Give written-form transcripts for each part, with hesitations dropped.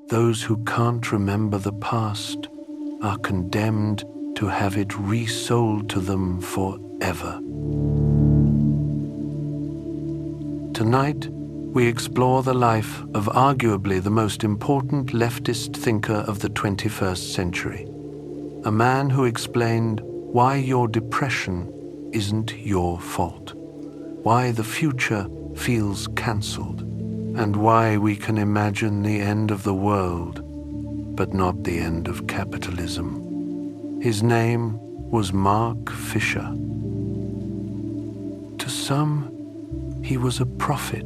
those who can't remember the past are condemned to have it resold to them forever. Tonight, we explore the life of arguably the most important leftist thinker of the 21st century, a man who explained why your depression isn't your fault, why the future feels cancelled, and why we can imagine the end of the world, but not the end of capitalism. His name was Mark Fisher. To some, he was a prophet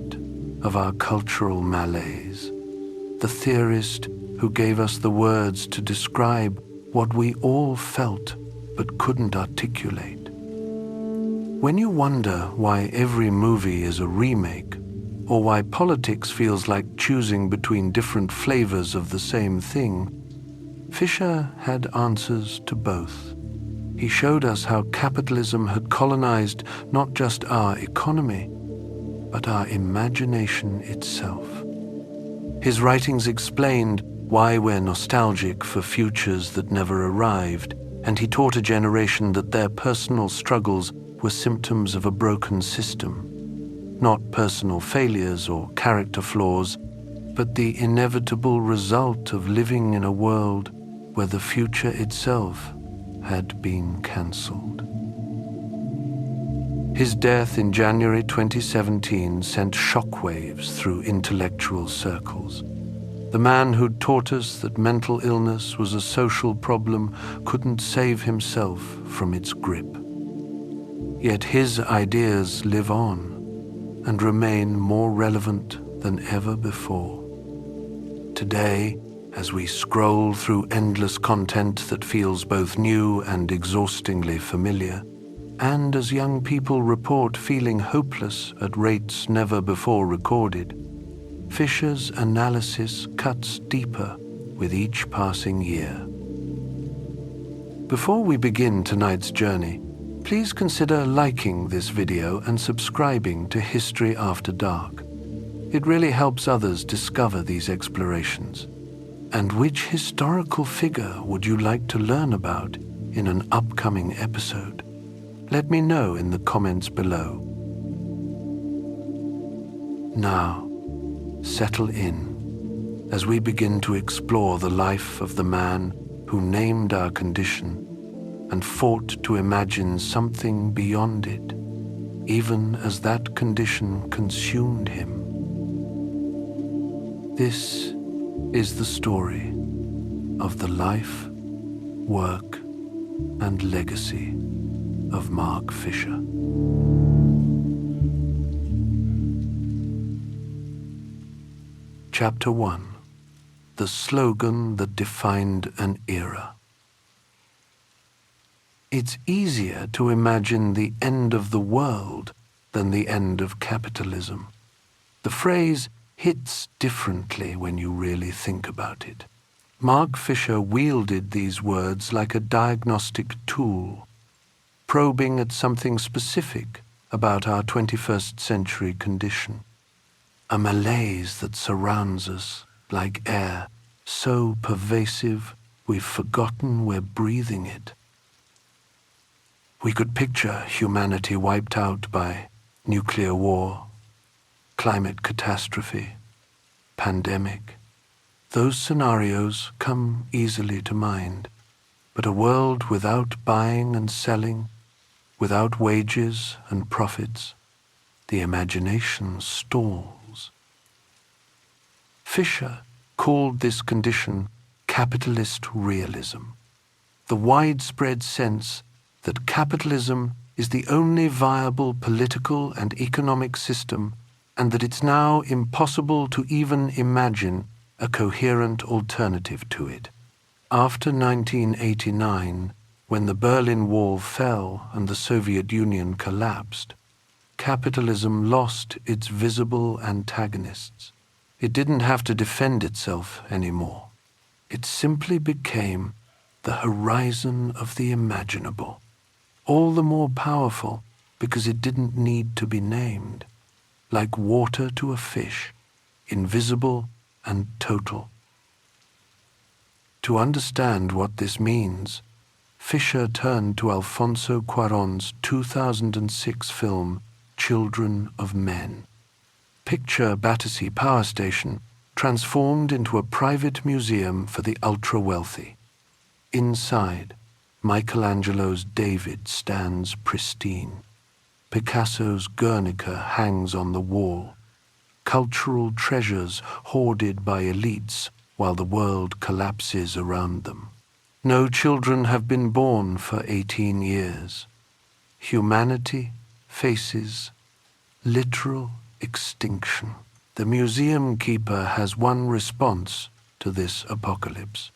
of our cultural malaise, the theorist who gave us the words to describe what we all felt but couldn't articulate. When you wonder why every movie is a remake, or why politics feels like choosing between different flavors of the same thing, Fisher had answers to both. He showed us how capitalism had colonized not just our economy, but our imagination itself. His writings explained why we're nostalgic for futures that never arrived, and he taught a generation that their personal struggles were symptoms of a broken system, not personal failures or character flaws, but the inevitable result of living in a world where the future itself had been cancelled. His death in January 2017 sent shockwaves through intellectual circles. The man who'd taught us that mental illness was a social problem couldn't save himself from its grip. Yet his ideas live on and remain more relevant than ever before. Today, as we scroll through endless content that feels both new and exhaustingly familiar, and as young people report feeling hopeless at rates never before recorded, Fisher's analysis cuts deeper with each passing year. Before we begin tonight's journey, please consider liking this video and subscribing to History After Dark. It really helps others discover these explorations. And which historical figure would you like to learn about in an upcoming episode? Let me know in the comments below. Now, settle in as we begin to explore the life of the man who named our condition and fought to imagine something beyond it, even as that condition consumed him. This is the story of the life, work, and legacy of Mark Fisher. Chapter 1: The Slogan That Defined an Era. It's easier to imagine the end of the world than the end of capitalism. The phrase hits differently when you really think about it. Mark Fisher wielded these words like a diagnostic tool, probing at something specific about our 21st century condition. A malaise that surrounds us like air, so pervasive we've forgotten we're breathing it. We could picture humanity wiped out by nuclear war, climate catastrophe, pandemic. Those scenarios come easily to mind, but a world without buying and selling, without wages and profits, the imagination stalls. Fisher called this condition Capitalist Realism, the widespread sense that capitalism is the only viable political and economic system, and that it's now impossible to even imagine a coherent alternative to it. After 1989, when the Berlin Wall fell and the Soviet Union collapsed, capitalism lost its visible antagonists. It didn't have to defend itself anymore. It simply became the horizon of the imaginable, all the more powerful because it didn't need to be named, like water to a fish, invisible and total, To understand what this means, Fisher turned to Alfonso Cuarón's 2006 film, Children of Men. Picture Battersea Power Station transformed into a private museum for the ultra-wealthy. Inside, Michelangelo's David stands pristine. Picasso's Guernica hangs on the wall. Cultural treasures hoarded by elites while the world collapses around them. No children have been born for 18 years. Humanity faces literal extinction. The museum keeper has one response to this apocalypse.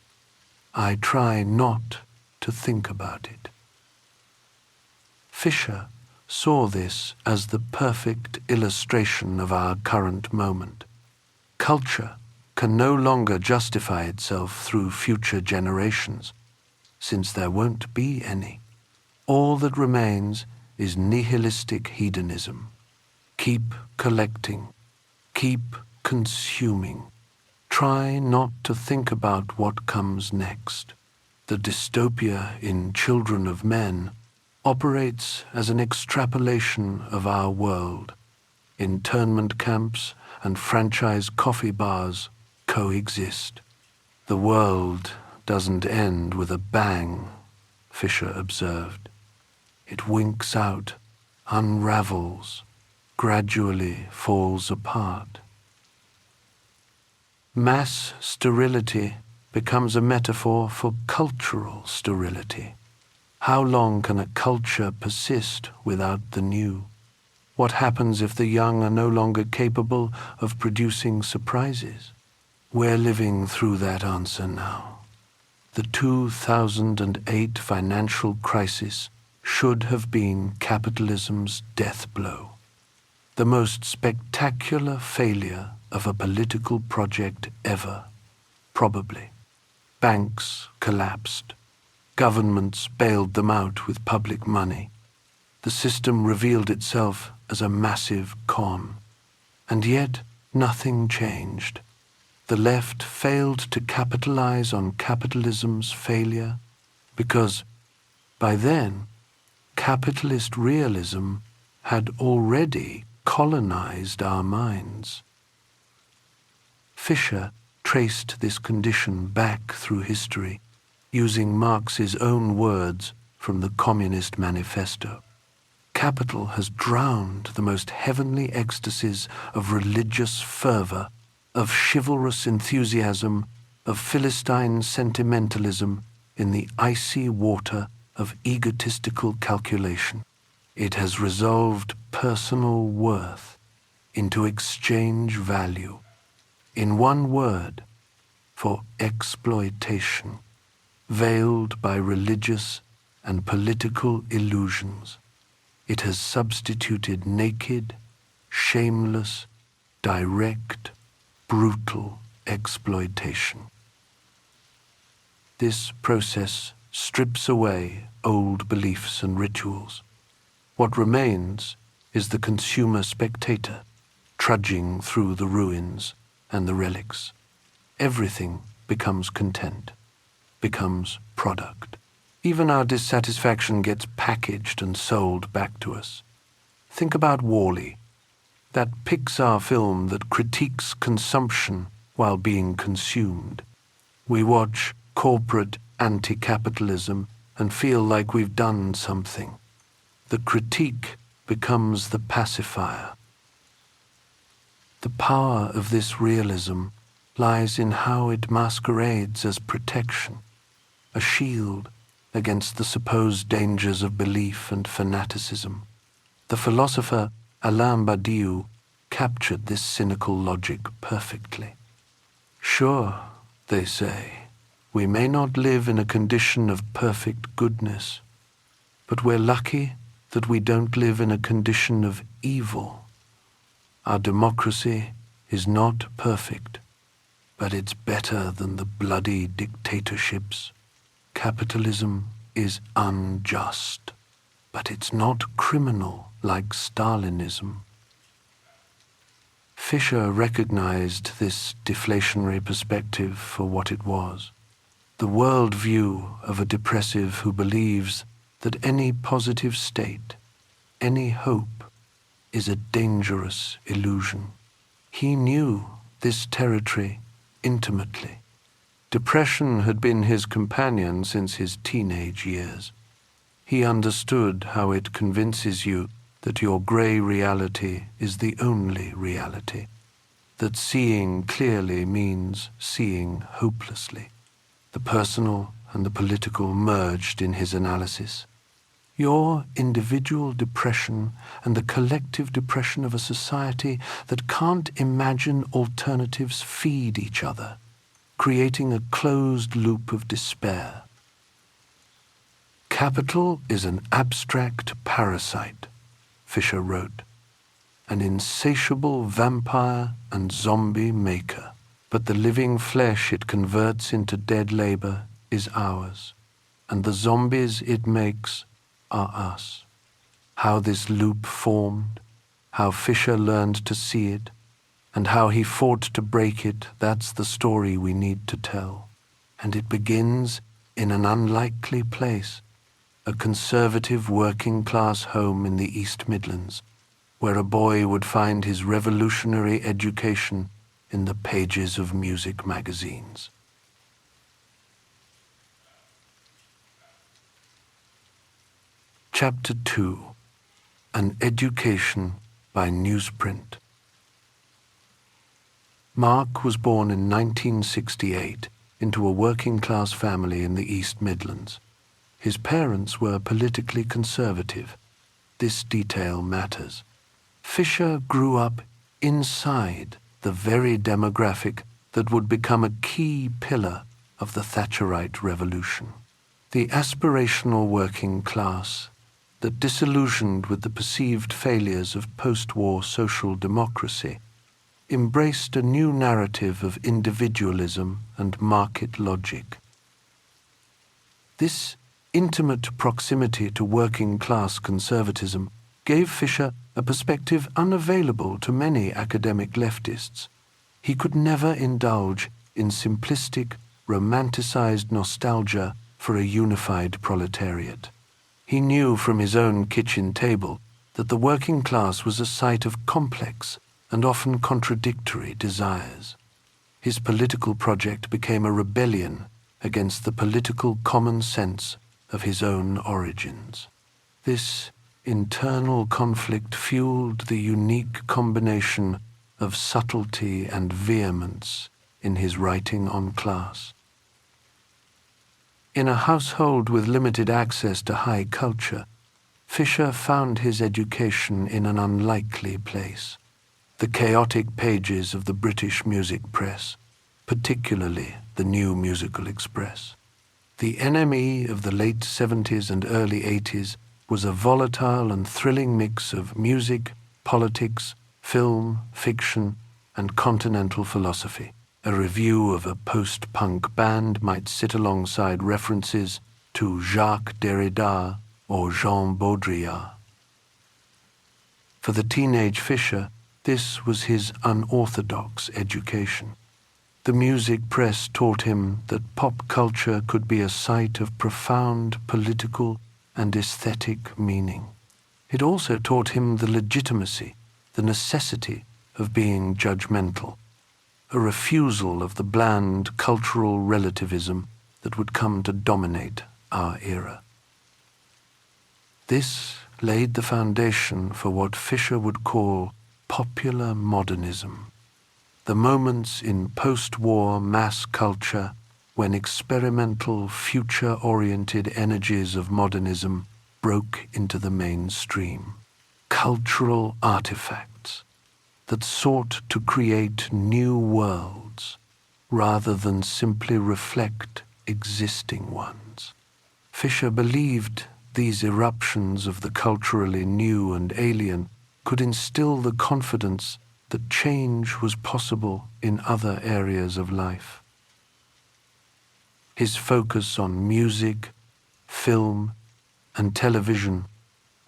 I try not to think about it. Fisher saw this as the perfect illustration of our current moment. Culture can no longer justify itself through future generations, since there won't be any. All that remains is nihilistic hedonism. Keep collecting, keep consuming. Try not to think about what comes next. The dystopia in Children of Men operates as an extrapolation of our world. Internment camps and franchise coffee bars coexist. The world doesn't end with a bang, Fisher observed. It winks out, unravels, gradually falls apart. Mass sterility becomes a metaphor for cultural sterility. How long can a culture persist without the new? What happens if the young are no longer capable of producing surprises? We're living through that answer now. The 2008 financial crisis should have been capitalism's death blow. The most spectacular failure of a political project ever, probably. Banks collapsed. Governments bailed them out with public money. The system revealed itself as a massive con. And yet, nothing changed. The left failed to capitalize on capitalism's failure because, by then, capitalist realism had already colonized our minds. Fisher traced this condition back through history, using Marx's own words from the Communist Manifesto. Capital has drowned the most heavenly ecstasies of religious fervor, of chivalrous enthusiasm, of Philistine sentimentalism in the icy water of egotistical calculation. It has resolved personal worth into exchange value. In one word, for exploitation, veiled by religious and political illusions. It has substituted naked, shameless, direct, brutal exploitation. This process strips away old beliefs and rituals. What remains is the consumer spectator, trudging through the ruins and the relics. Everything becomes content, becomes product. Even our dissatisfaction gets packaged and sold back to us. Think about WALL-E, that Pixar film that critiques consumption while being consumed. We watch corporate anti-capitalism and feel like we've done something. The critique becomes the pacifier. The power of this realism lies in how it masquerades as protection, a shield against the supposed dangers of belief and fanaticism. The philosopher Alain Badiou captured this cynical logic perfectly. Sure, they say, we may not live in a condition of perfect goodness, but we're lucky that we don't live in a condition of evil. Our democracy is not perfect, but it's better than the bloody dictatorships. Capitalism is unjust, but it's not criminal like Stalinism. Fisher recognized this deflationary perspective for what it was, the worldview of a depressive who believes that any positive state, any hope, is a dangerous illusion. He knew this territory intimately. Depression had been his companion since his teenage years. He understood how it convinces you that your grey reality is the only reality, that seeing clearly means seeing hopelessly. The personal and the political merged in his analysis. Your individual depression and the collective depression of a society that can't imagine alternatives feed each other, creating a closed loop of despair. Capital is an abstract parasite, Fisher wrote, an insatiable vampire and zombie maker. But the living flesh it converts into dead labor is ours, and the zombies it makes are us. How this loop formed, how Fisher learned to see it, and how he fought to break it, that's the story we need to tell. And it begins in an unlikely place, a conservative working-class home in the East Midlands, where a boy would find his revolutionary education in the pages of music magazines. Chapter 2. An Education by Newsprint. Mark was born in 1968 into a working-class family in the East Midlands. His parents were politically conservative. This detail matters. Fisher grew up inside the very demographic that would become a key pillar of the Thatcherite revolution. The aspirational working class that, disillusioned with the perceived failures of post-war social democracy, embraced a new narrative of individualism and market logic. This intimate proximity to working-class conservatism gave Fisher a perspective unavailable to many academic leftists. He could never indulge in simplistic, romanticized nostalgia for a unified proletariat. He knew from his own kitchen table that the working class was a site of complex and often contradictory desires. His political project became a rebellion against the political common sense of his own origins. This internal conflict fueled the unique combination of subtlety and vehemence in his writing on class. In a household with limited access to high culture, Fisher found his education in an unlikely place: the chaotic pages of the British music press, particularly the New Musical Express. The NME of the late 70s and early 80s was a volatile and thrilling mix of music, politics, film, fiction, and continental philosophy. A review of a post-punk band might sit alongside references to Jacques Derrida or Jean Baudrillard. For the teenage Fisher, this was his unorthodox education. The music press taught him that pop culture could be a site of profound political and aesthetic meaning. It also taught him the legitimacy, the necessity of being judgmental, a refusal of the bland cultural relativism that would come to dominate our era. This laid the foundation for what Fisher would call popular modernism, the moments in post-war mass culture when experimental, future-oriented energies of modernism broke into the mainstream. Cultural artifacts that sought to create new worlds rather than simply reflect existing ones. Fisher believed these eruptions of the culturally new and alien could instill the confidence that change was possible in other areas of life. His focus on music, film, and television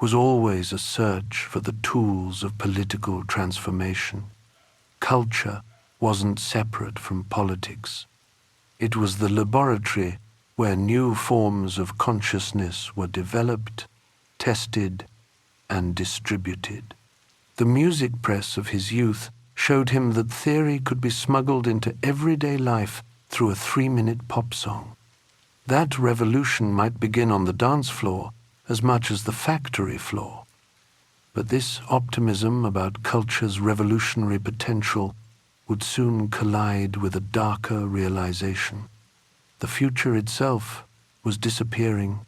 was always a search for the tools of political transformation. Culture wasn't separate from politics. It was the laboratory where new forms of consciousness were developed, tested, and distributed. The music press of his youth showed him that theory could be smuggled into everyday life through a 3-minute pop song. That revolution might begin on the dance floor as much as the factory floor. But this optimism about culture's revolutionary potential would soon collide with a darker realization. The future itself was disappearing.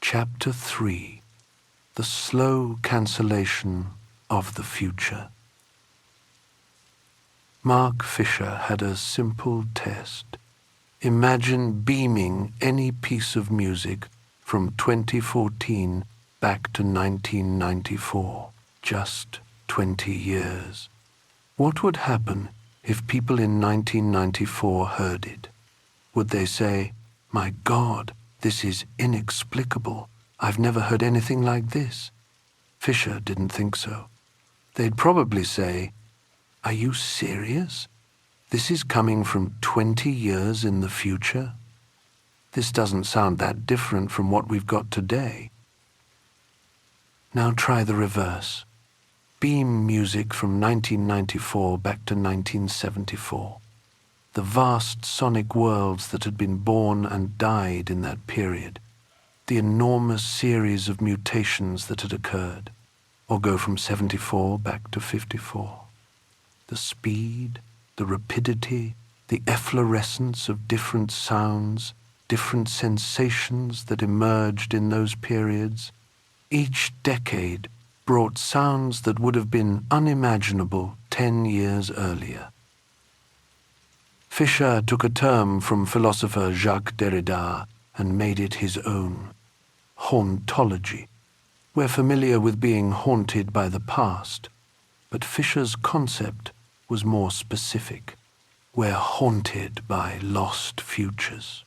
Chapter 3: The Slow Cancellation of the Future. Mark Fisher had a simple test. Imagine beaming any piece of music from 2014 back to 1994, just 20 years. What would happen if people in 1994 heard it? Would they say, "My God, this is inexplicable. I've never heard anything like this"? Fisher didn't think so. They'd probably say, "Are you serious? This is coming from 20 years in the future? This doesn't sound that different from what we've got today." Now try the reverse. Beam music from 1994 back to 1974. The vast sonic worlds that had been born and died in that period. The enormous series of mutations that had occurred. Or go from 74 back to 54. The speed, the rapidity, the efflorescence of different sounds, different sensations that emerged in those periods. Each decade brought sounds that would have been unimaginable 10 years earlier. Fisher took a term from philosopher Jacques Derrida and made it his own: hauntology. We're familiar with being haunted by the past, but Fisher's concept was more specific. We're haunted by lost futures.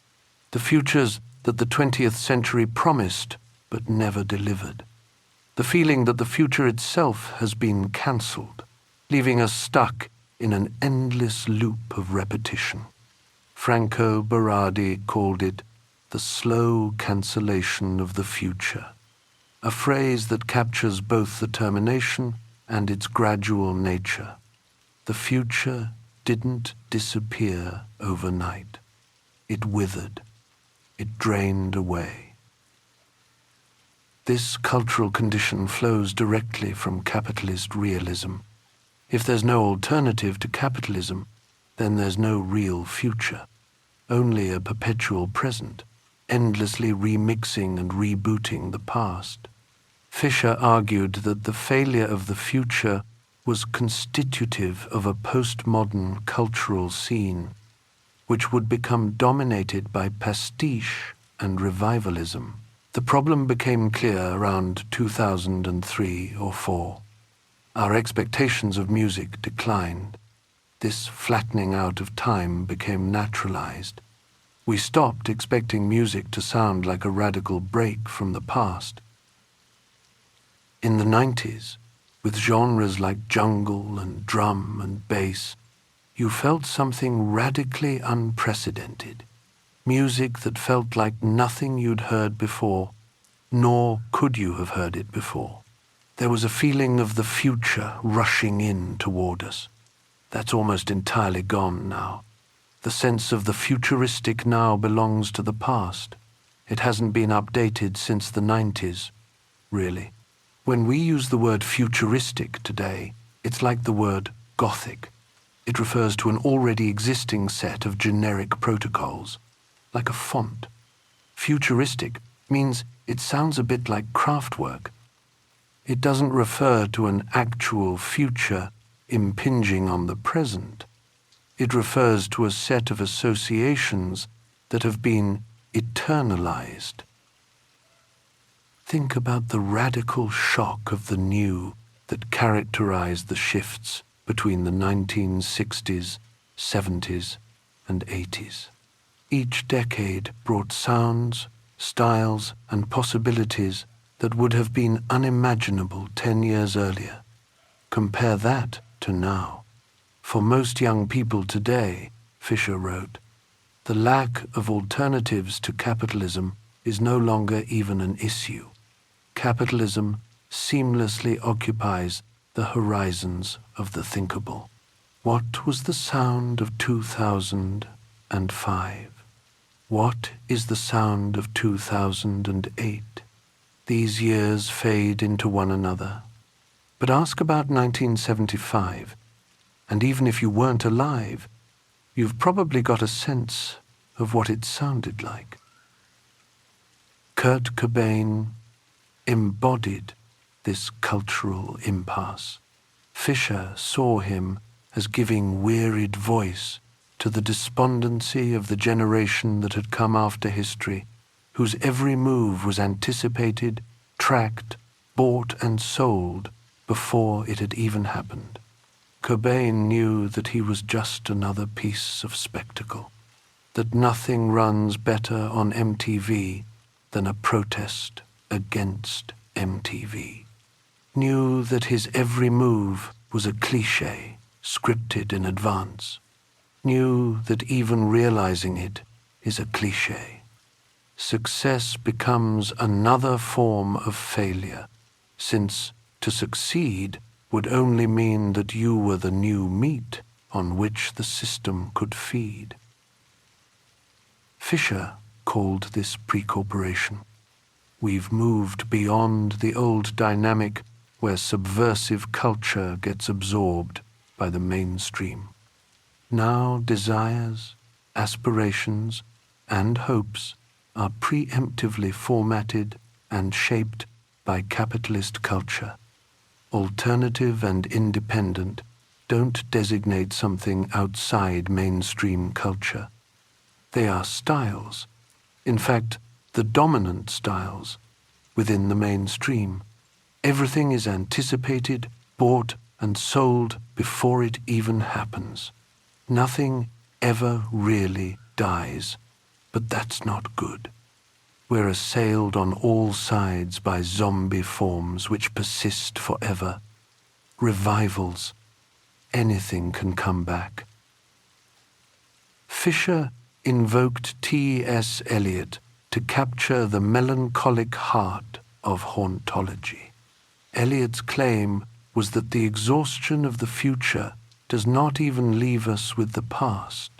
The futures that the 20th century promised but never delivered. The feeling that the future itself has been cancelled, leaving us stuck in an endless loop of repetition. Franco Berardi called it the slow cancellation of the future, a phrase that captures both the termination and its gradual nature. The future didn't disappear overnight. It withered. It drained away. This cultural condition flows directly from capitalist realism. If there's no alternative to capitalism, then there's no real future, only a perpetual present, endlessly remixing and rebooting the past. Fisher argued that the failure of the future was constitutive of a postmodern cultural scene, which would become dominated by pastiche and revivalism. The problem became clear around 2003 or 4. Our expectations of music declined. This flattening out of time became naturalized. We stopped expecting music to sound like a radical break from the past. In the 90s, with genres like jungle and drum and bass, you felt something radically unprecedented. Music that felt like nothing you'd heard before, nor could you have heard it before. There was a feeling of the future rushing in toward us. That's almost entirely gone now. The sense of the futuristic now belongs to the past. It hasn't been updated since the 90s, really. When we use the word futuristic today, it's like the word Gothic. It refers to an already existing set of generic protocols, like a font. Futuristic means it sounds a bit like Kraftwerk. It doesn't refer to an actual future impinging on the present. It refers to a set of associations that have been eternalized. Think about the radical shock of the new that characterized the shifts between the 1960s, 70s, and 80s. Each decade brought sounds, styles, and possibilities that would have been unimaginable 10 years earlier. Compare that to now. For most young people today, Fisher wrote, the lack of alternatives to capitalism is no longer even an issue. Capitalism seamlessly occupies the horizons of the thinkable. What was the sound of 2005? What is the sound of 2008? These years fade into one another. But ask about 1975, and even if you weren't alive, you've probably got a sense of what it sounded like. Kurt Cobain embodied this cultural impasse. Fisher saw him as giving wearied voice to the despondency of the generation that had come after history, whose every move was anticipated, tracked, bought and sold before it had even happened. Cobain knew that he was just another piece of spectacle, that nothing runs better on MTV than a protest against MTV. Knew that his every move was a cliché scripted in advance. Knew that even realizing it is a cliché. Success becomes another form of failure, since to succeed would only mean that you were the new meat on which the system could feed. Fisher called this pre-corporation. We've moved beyond the old dynamic where subversive culture gets absorbed by the mainstream. Now desires, aspirations, and hopes are preemptively formatted and shaped by capitalist culture. Alternative and independent don't designate something outside mainstream culture. They are styles, in fact, the dominant styles, within the mainstream. Everything is anticipated, bought, and sold before it even happens. Nothing ever really dies, but that's not good. We're assailed on all sides by zombie forms which persist forever. Revivals. Anything can come back. Fisher invoked T.S. Eliot to capture the melancholic heart of hauntology. Eliot's claim was that the exhaustion of the future does not even leave us with the past.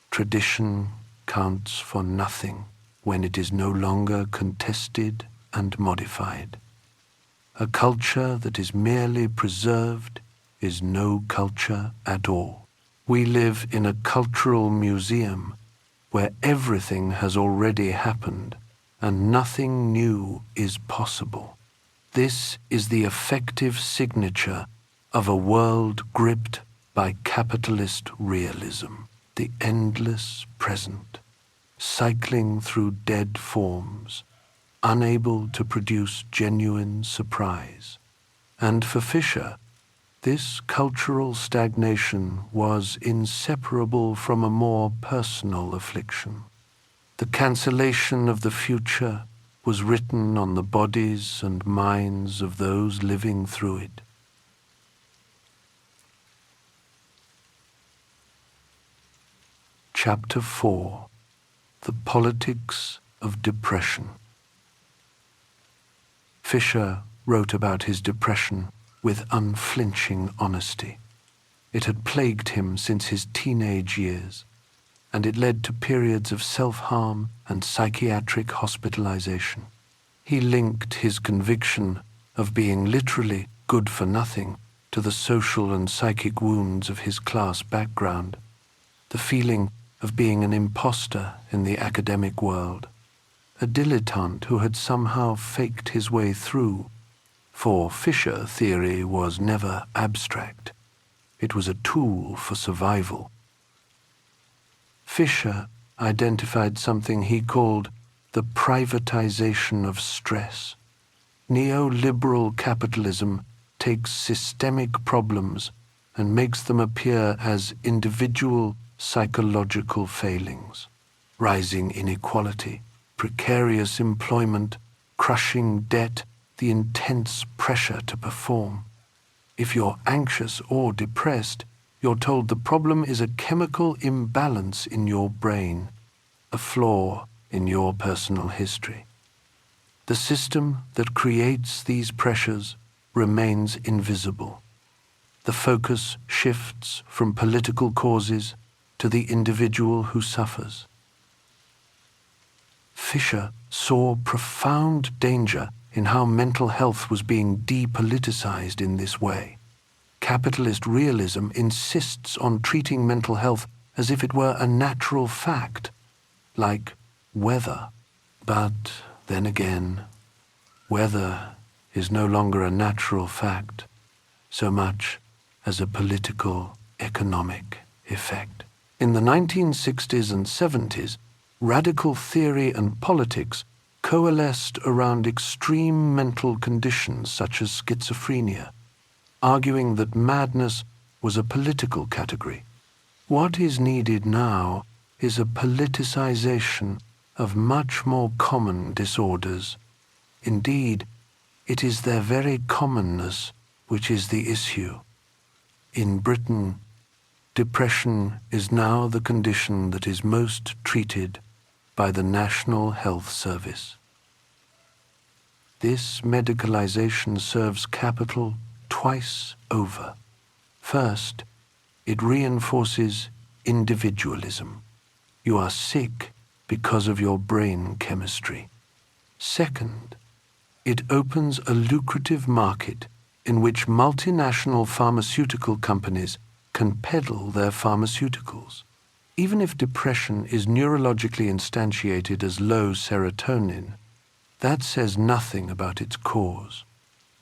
Tradition counts for nothing when it is no longer contested and modified. A culture that is merely preserved is no culture at all. We live in a cultural museum where everything has already happened and nothing new is possible. This is the effective signature of a world gripped by capitalist realism, the endless present, cycling through dead forms, unable to produce genuine surprise. And for Fisher, this cultural stagnation was inseparable from a more personal affliction. The cancellation of the future was written on the bodies and minds of those living through it. Chapter 4: The Politics of Depression. Fisher wrote about his depression with unflinching honesty. It had plagued him since his teenage years, and it led to periods of self-harm and psychiatric hospitalization. He linked his conviction of being literally good for nothing to the social and psychic wounds of his class background, the feeling of being an imposter in the academic world, a dilettante who had somehow faked his way through. For Fisher, theory was never abstract. It was a tool for survival. Fisher identified something he called the privatization of stress. Neoliberal capitalism takes systemic problems and makes them appear as individual psychological failings. Rising inequality, precarious employment, crushing debt, the intense pressure to perform. If you're anxious or depressed, you're told the problem is a chemical imbalance in your brain, a flaw in your personal history. The system that creates these pressures remains invisible. The focus shifts from political causes to the individual who suffers. Fisher saw profound danger in how mental health was being depoliticized in this way. Capitalist realism insists on treating mental health as if it were a natural fact, like weather. But then again, weather is no longer a natural fact so much as a political, economic effect. In the 1960s and 70s, radical theory and politics coalesced around extreme mental conditions such as schizophrenia, arguing that madness was a political category. What is needed now is a politicization of much more common disorders. Indeed, it is their very commonness which is the issue. In Britain, depression is now the condition that is most treated by the National Health Service. This medicalization serves capital twice over. First, it reinforces individualism. You are sick because of your brain chemistry. Second, it opens a lucrative market in which multinational pharmaceutical companies can peddle their pharmaceuticals. Even if depression is neurologically instantiated as low serotonin, that says nothing about its cause.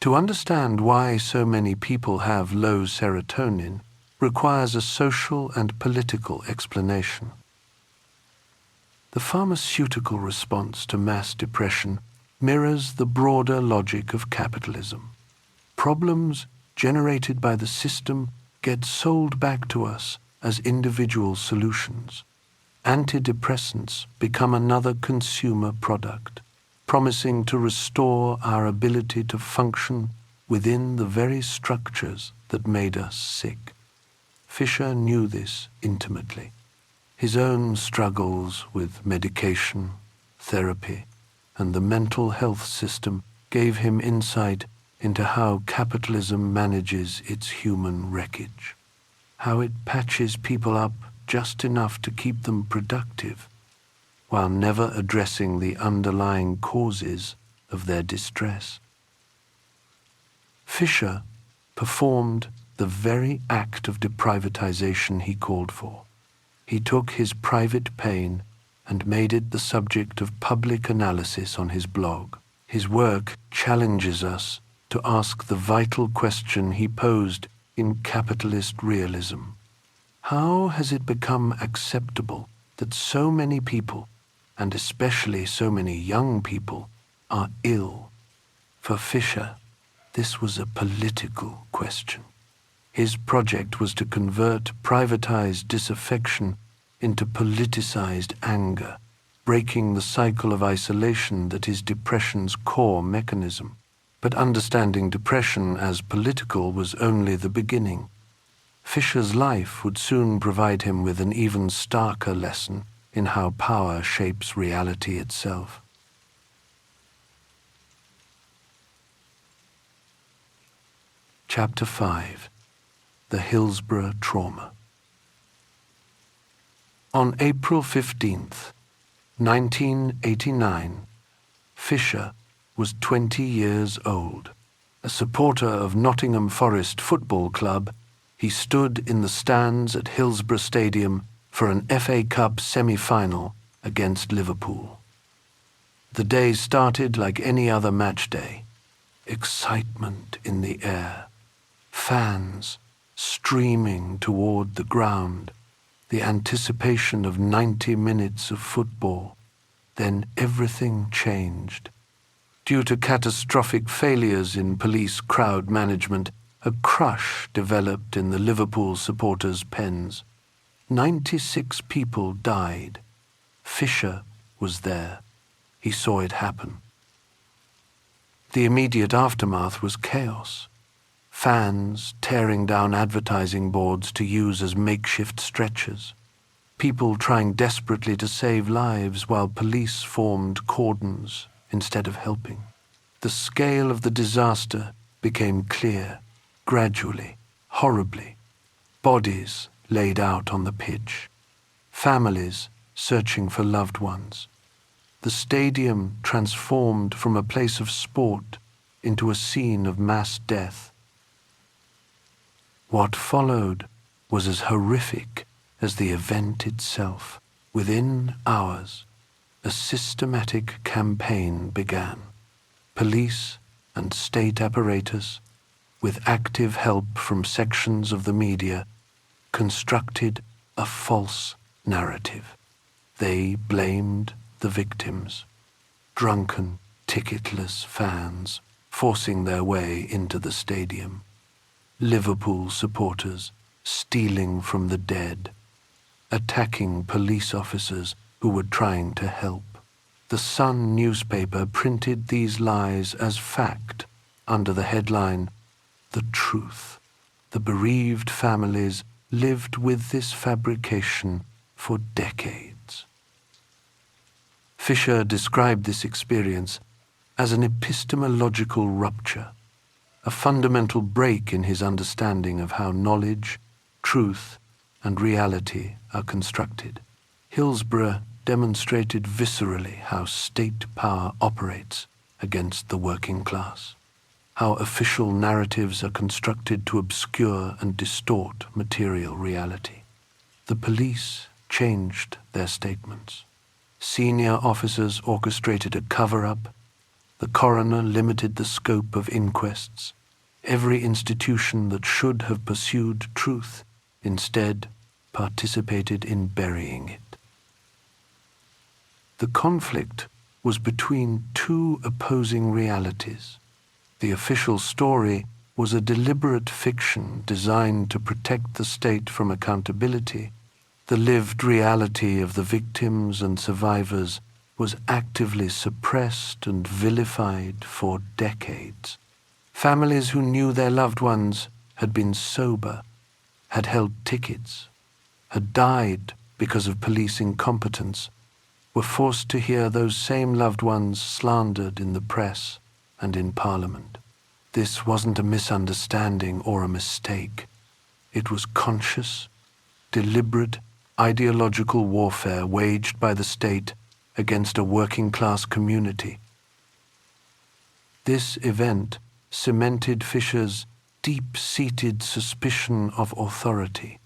To understand why so many people have low serotonin requires a social and political explanation. The pharmaceutical response to mass depression mirrors the broader logic of capitalism. Problems generated by the system get sold back to us as individual solutions. Antidepressants become another consumer product, promising to restore our ability to function within the very structures that made us sick. Fisher knew this intimately. His own struggles with medication, therapy, and the mental health system gave him insight into how capitalism manages its human wreckage, how it patches people up just enough to keep them productive, while never addressing the underlying causes of their distress. Fisher performed the very act of deprivatization he called for. He took his private pain and made it the subject of public analysis on his blog. His work challenges us to ask the vital question he posed in Capitalist Realism. How has it become acceptable that so many people, and especially so many young people, are ill? For Fisher, this was a political question. His project was to convert privatized disaffection into politicized anger, breaking the cycle of isolation that is depression's core mechanism. But understanding depression as political was only the beginning. Fisher's life would soon provide him with an even starker lesson in how power shapes reality itself. Chapter 5. The Hillsborough Trauma. On April 15th, 1989, Fisher was 20 years old. A supporter of Nottingham Forest Football Club, he stood in the stands at Hillsborough Stadium for an FA Cup semi-final against Liverpool. The day started like any other match day. Excitement in the air. Fans streaming toward the ground. The anticipation of 90 minutes of football. Then everything changed. Due to catastrophic failures in police crowd management, a crush developed in the Liverpool supporters' pens. 96 people died. Fisher was there. He saw it happen. The immediate aftermath was chaos. fans tearing down advertising boards to use as makeshift stretchers, people trying desperately to save lives while police formed cordons instead of helping. The scale of the disaster became clear, gradually, horribly. Bodies laid out on the pitch, families searching for loved ones. The stadium transformed from a place of sport into a scene of mass death. What followed was as horrific as the event itself. Within hours, a systematic campaign began. Police and state apparatus, with active help from sections of the media, constructed a false narrative. They blamed the victims, drunken, ticketless fans forcing their way into the stadium, Liverpool supporters stealing from the dead, attacking police officers who were trying to help. The Sun newspaper printed these lies as fact under the headline, "The Truth." The bereaved families lived with this fabrication for decades. Fisher described this experience as an epistemological rupture, a fundamental break in his understanding of how knowledge, truth, and reality are constructed. Hillsborough demonstrated viscerally how state power operates against the working class, how official narratives are constructed to obscure and distort material reality. The police changed their statements. Senior officers orchestrated a cover-up. The coroner limited the scope of inquests. Every institution that should have pursued truth instead participated in burying it. The conflict was between two opposing realities. The official story was a deliberate fiction designed to protect the state from accountability. The lived reality of the victims and survivors was actively suppressed and vilified for decades. Families who knew their loved ones had been sober, had held tickets, had died because of police incompetence, were forced to hear those same loved ones slandered in the press and in Parliament. This wasn't a misunderstanding or a mistake. It was conscious, deliberate, ideological warfare waged by the state against a working-class community. This event cemented Fisher's deep-seated suspicion of authority.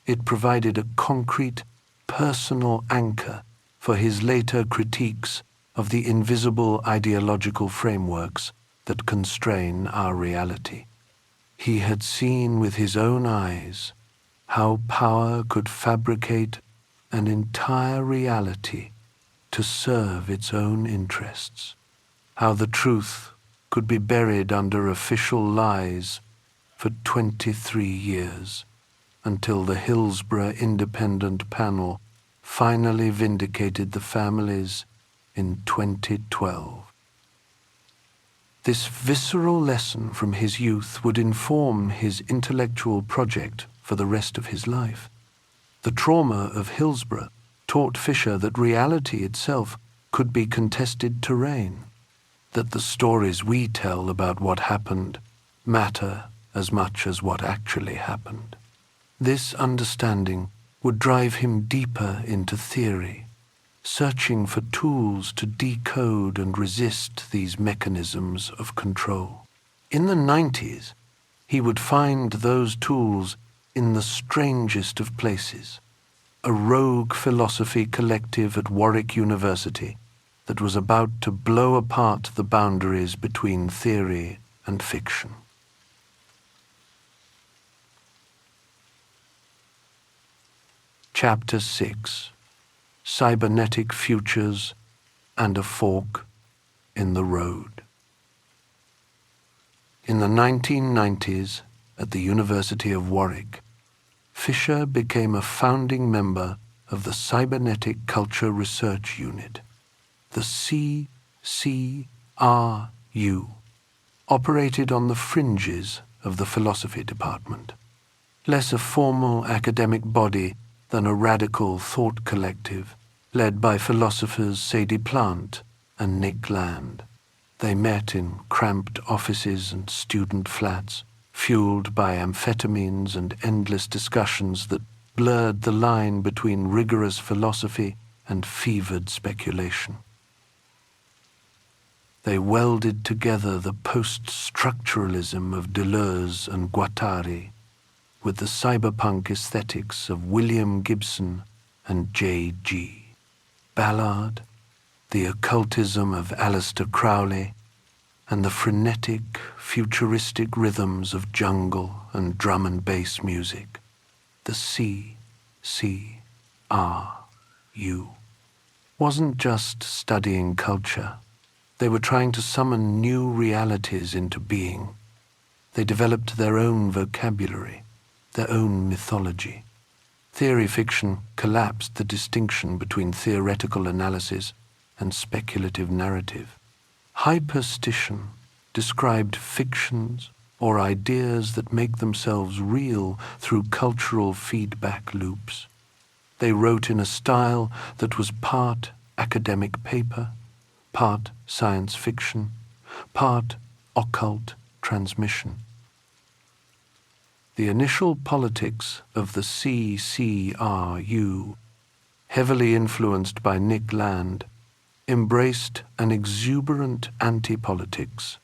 It provided a concrete, personal anchor for his later critiques of the invisible ideological frameworks that constrain our reality. He had seen with his own eyes how power could fabricate an entire reality to serve its own interests, how the truth could be buried under official lies for 23 years, until the Hillsborough Independent Panel finally vindicated the families in 2012. This visceral lesson from his youth would inform his intellectual project for the rest of his life. The trauma of Hillsborough taught Fisher that reality itself could be contested terrain, that the stories we tell about what happened matter as much as what actually happened. This understanding would drive him deeper into theory, searching for tools to decode and resist these mechanisms of control. In the 90s, he would find those tools in the strangest of places, a rogue philosophy collective at Warwick University that was about to blow apart the boundaries between theory and fiction. Chapter 6: Cybernetic Futures and a Fork in the Road. In the 1990s, at the University of Warwick, Fisher became a founding member of the Cybernetic Culture Research Unit. The CCRU operated on the fringes of the philosophy department, less a formal academic body than a radical thought collective led by philosophers Sadie Plant and Nick Land. They met in cramped offices and student flats, fueled by amphetamines and endless discussions that blurred the line between rigorous philosophy and fevered speculation. They welded together the post-structuralism of Deleuze and Guattari with the cyberpunk aesthetics of William Gibson and J.G. Ballard, the occultism of Aleister Crowley, and the frenetic, futuristic rhythms of jungle and drum and bass music, the C.C.R.U. wasn't just studying culture. They were trying to summon new realities into being. They developed their own vocabulary, their own mythology. Theory fiction collapsed the distinction between theoretical analysis and speculative narrative. Hyperstition described fictions or ideas that make themselves real through cultural feedback loops. They wrote in a style that was part academic paper, part science fiction, part occult transmission. The initial politics of the CCRU, heavily influenced by Nick Land, embraced an exuberant anti-politics,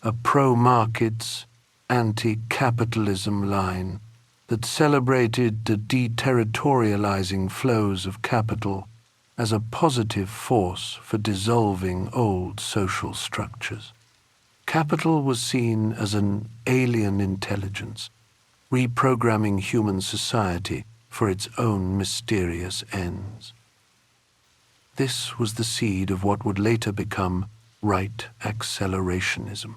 a pro-markets, anti-capitalism line that celebrated the deterritorializing flows of capital as a positive force for dissolving old social structures. Capital was seen as an alien intelligence, reprogramming human society for its own mysterious ends. This was the seed of what would later become right accelerationism.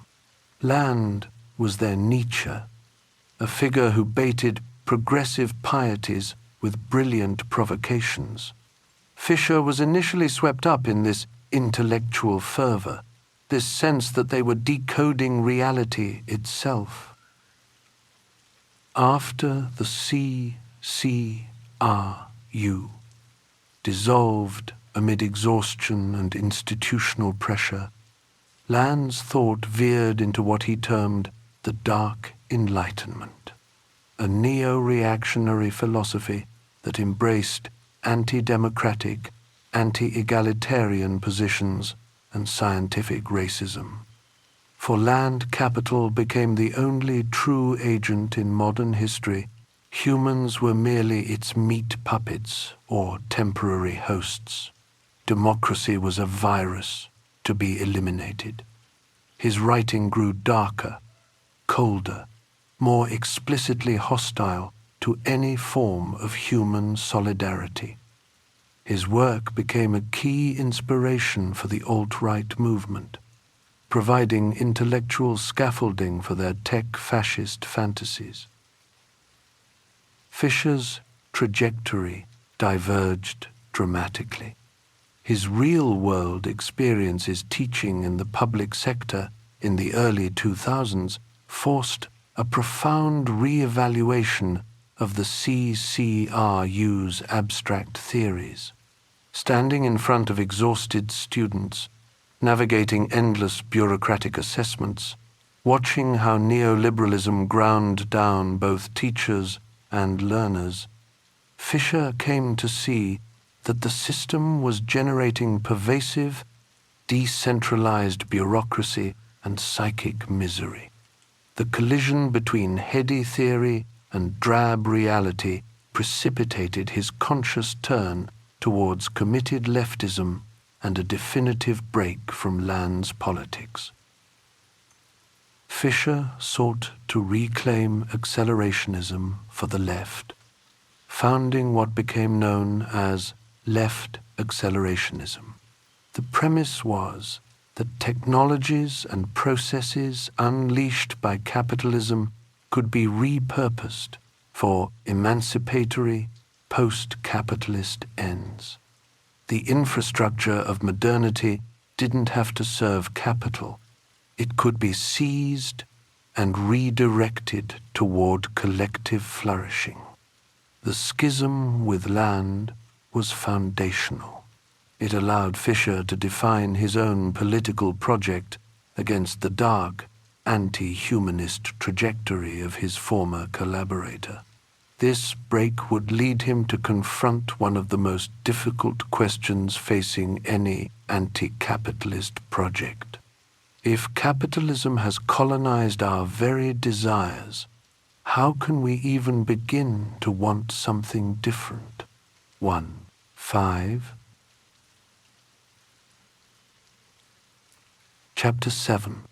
Land was their Nietzsche, a figure who baited progressive pieties with brilliant provocations. Fisher was initially swept up in this intellectual fervor, this sense that they were decoding reality itself. After the CCRU dissolved amid exhaustion and institutional pressure, Land's thought veered into what he termed the Dark Enlightenment, a neo-reactionary philosophy that embraced anti-democratic, anti-egalitarian positions and scientific racism. For Land, capital became the only true agent in modern history. Humans were merely its meat puppets or temporary hosts. Democracy was a virus to be eliminated. His writing grew darker, colder, more explicitly hostile to any form of human solidarity. His work became a key inspiration for the alt-right movement, providing intellectual scaffolding for their tech-fascist fantasies. Fisher's trajectory diverged dramatically. His real-world experiences teaching in the public sector in the early 2000s forced a profound re-evaluation of the CCRU's abstract theories. Standing in front of exhausted students, navigating endless bureaucratic assessments, watching how neoliberalism ground down both teachers and learners, Fisher came to see that the system was generating pervasive, decentralized bureaucracy and psychic misery. The collision between heady theory and drab reality precipitated his conscious turn towards committed leftism and a definitive break from Land's politics. Fisher sought to reclaim accelerationism for the left, founding what became known as left accelerationism. The premise was that technologies and processes unleashed by capitalism could be repurposed for emancipatory, post-capitalist ends. The infrastructure of modernity didn't have to serve capital. It could be seized and redirected toward collective flourishing. The schism with land was foundational. It allowed Fisher to define his own political project against the dark, anti-humanist trajectory of his former collaborator. This break would lead him to confront one of the most difficult questions facing any anti-capitalist project. If capitalism has colonized our very desires, how can we even begin to want something different? 1:5. Chapter 7.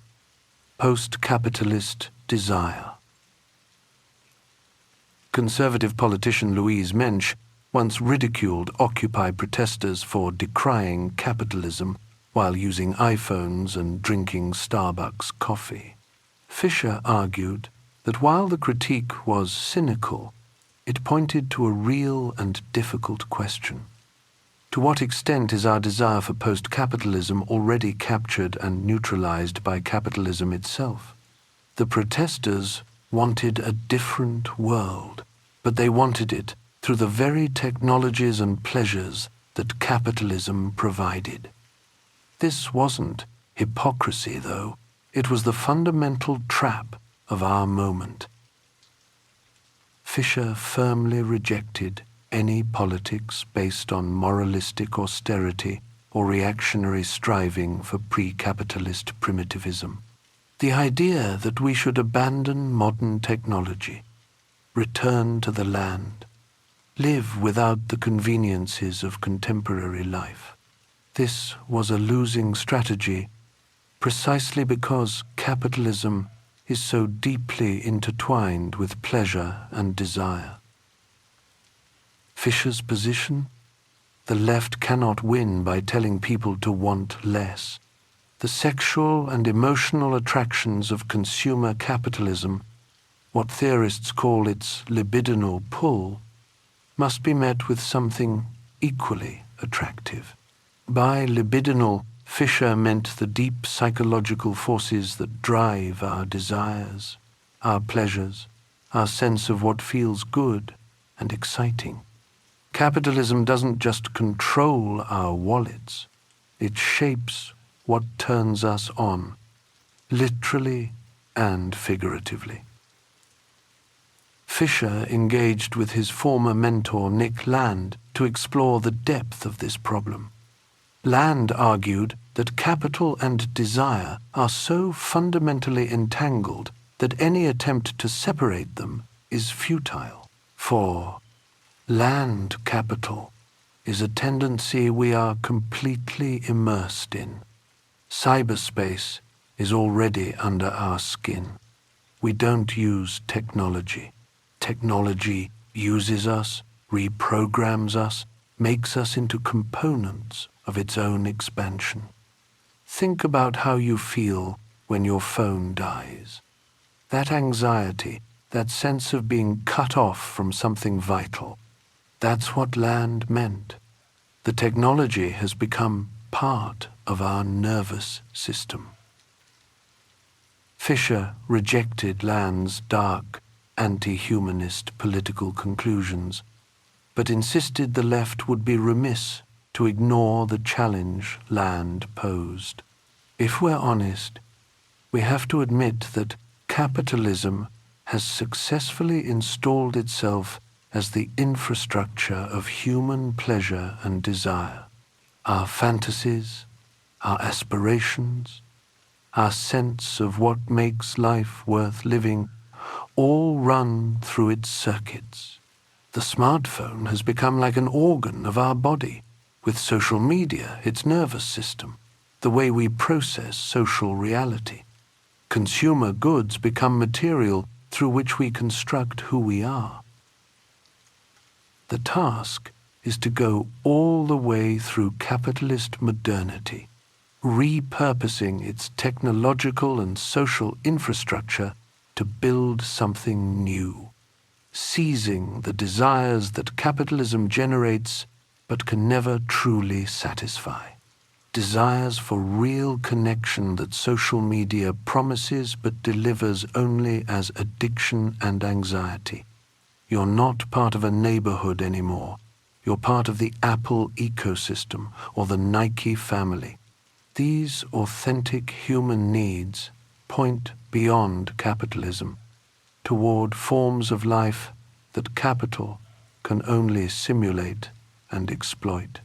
Postcapitalist Desire. Conservative politician Louise Mensch once ridiculed Occupy protesters for decrying capitalism while using iPhones and drinking Starbucks coffee. Fisher argued that while the critique was cynical, it pointed to a real and difficult question. To what extent is our desire for post-capitalism already captured and neutralized by capitalism itself? The protesters wanted a different world, but they wanted it through the very technologies and pleasures that capitalism provided. This wasn't hypocrisy, though. It was the fundamental trap of our moment. Fisher firmly rejected any politics based on moralistic austerity or reactionary striving for pre-capitalist primitivism. The idea that we should abandon modern technology, return to the land, live without the conveniences of contemporary life. This was a losing strategy precisely because capitalism is so deeply intertwined with pleasure and desire. Fisher's position? The left cannot win by telling people to want less. The sexual and emotional attractions of consumer capitalism, what theorists call its libidinal pull, must be met with something equally attractive. By libidinal, Fisher meant the deep psychological forces that drive our desires, our pleasures, our sense of what feels good and exciting. Capitalism doesn't just control our wallets, it shapes what turns us on, literally and figuratively. Fisher engaged with his former mentor Nick Land to explore the depth of this problem. Land argued that capital and desire are so fundamentally entangled that any attempt to separate them is futile. For land capital is a tendency we are completely immersed in. Cyberspace is already under our skin. We don't use technology. Technology uses us, reprograms us, makes us into components of its own expansion. Think about how you feel when your phone dies. That anxiety, that sense of being cut off from something vital, that's what land meant. The technology has become part of our nervous system. Fisher rejected Land's dark, anti-humanist political conclusions, but insisted the left would be remiss to ignore the challenge Land posed. If we're honest, we have to admit that capitalism has successfully installed itself as the infrastructure of human pleasure and desire. Our fantasies, our aspirations, our sense of what makes life worth living all run through its circuits. The smartphone has become like an organ of our body, with social media, its nervous system, the way we process social reality. Consumer goods become material through which we construct who we are. The task is to go all the way through capitalist modernity, repurposing its technological and social infrastructure to build something new, seizing the desires that capitalism generates but can never truly satisfy. desires for real connection that social media promises but delivers only as addiction and anxiety. You're not part of a neighborhood anymore. You're part of the Apple ecosystem or the Nike family. These authentic human needs point beyond capitalism, toward forms of life that capital can only simulate and exploit.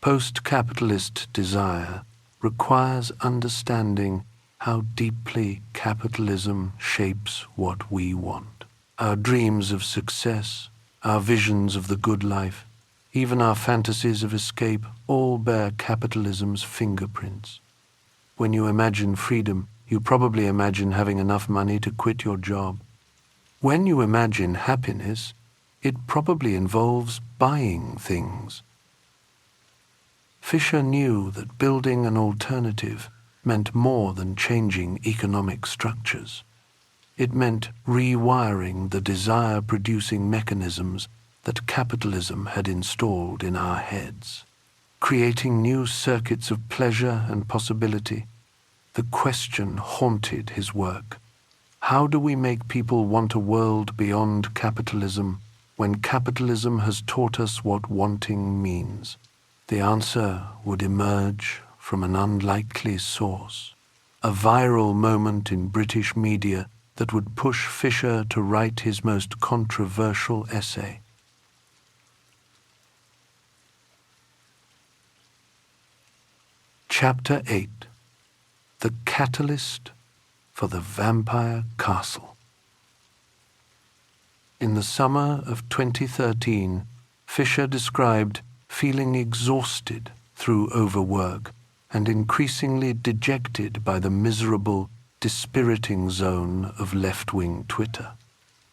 Post-capitalist desire requires understanding how deeply capitalism shapes what we want. Our dreams of success, our visions of the good life, even our fantasies of escape all bear capitalism's fingerprints. When you imagine freedom, you probably imagine having enough money to quit your job. When you imagine happiness, it probably involves buying things. Fisher knew that building an alternative meant more than changing economic structures. It meant rewiring the desire-producing mechanisms that capitalism had installed in our heads, creating new circuits of pleasure and possibility. The question haunted his work. How do we make people want a world beyond capitalism when capitalism has taught us what wanting means? The answer would emerge from an unlikely source, a viral moment in British media that would push Fisher to write his most controversial essay. Chapter 8: The Catalyst for the Vampire Castle. In the summer of 2013, Fisher described feeling exhausted through overwork and increasingly dejected by the miserable, dispiriting zone of left-wing Twitter.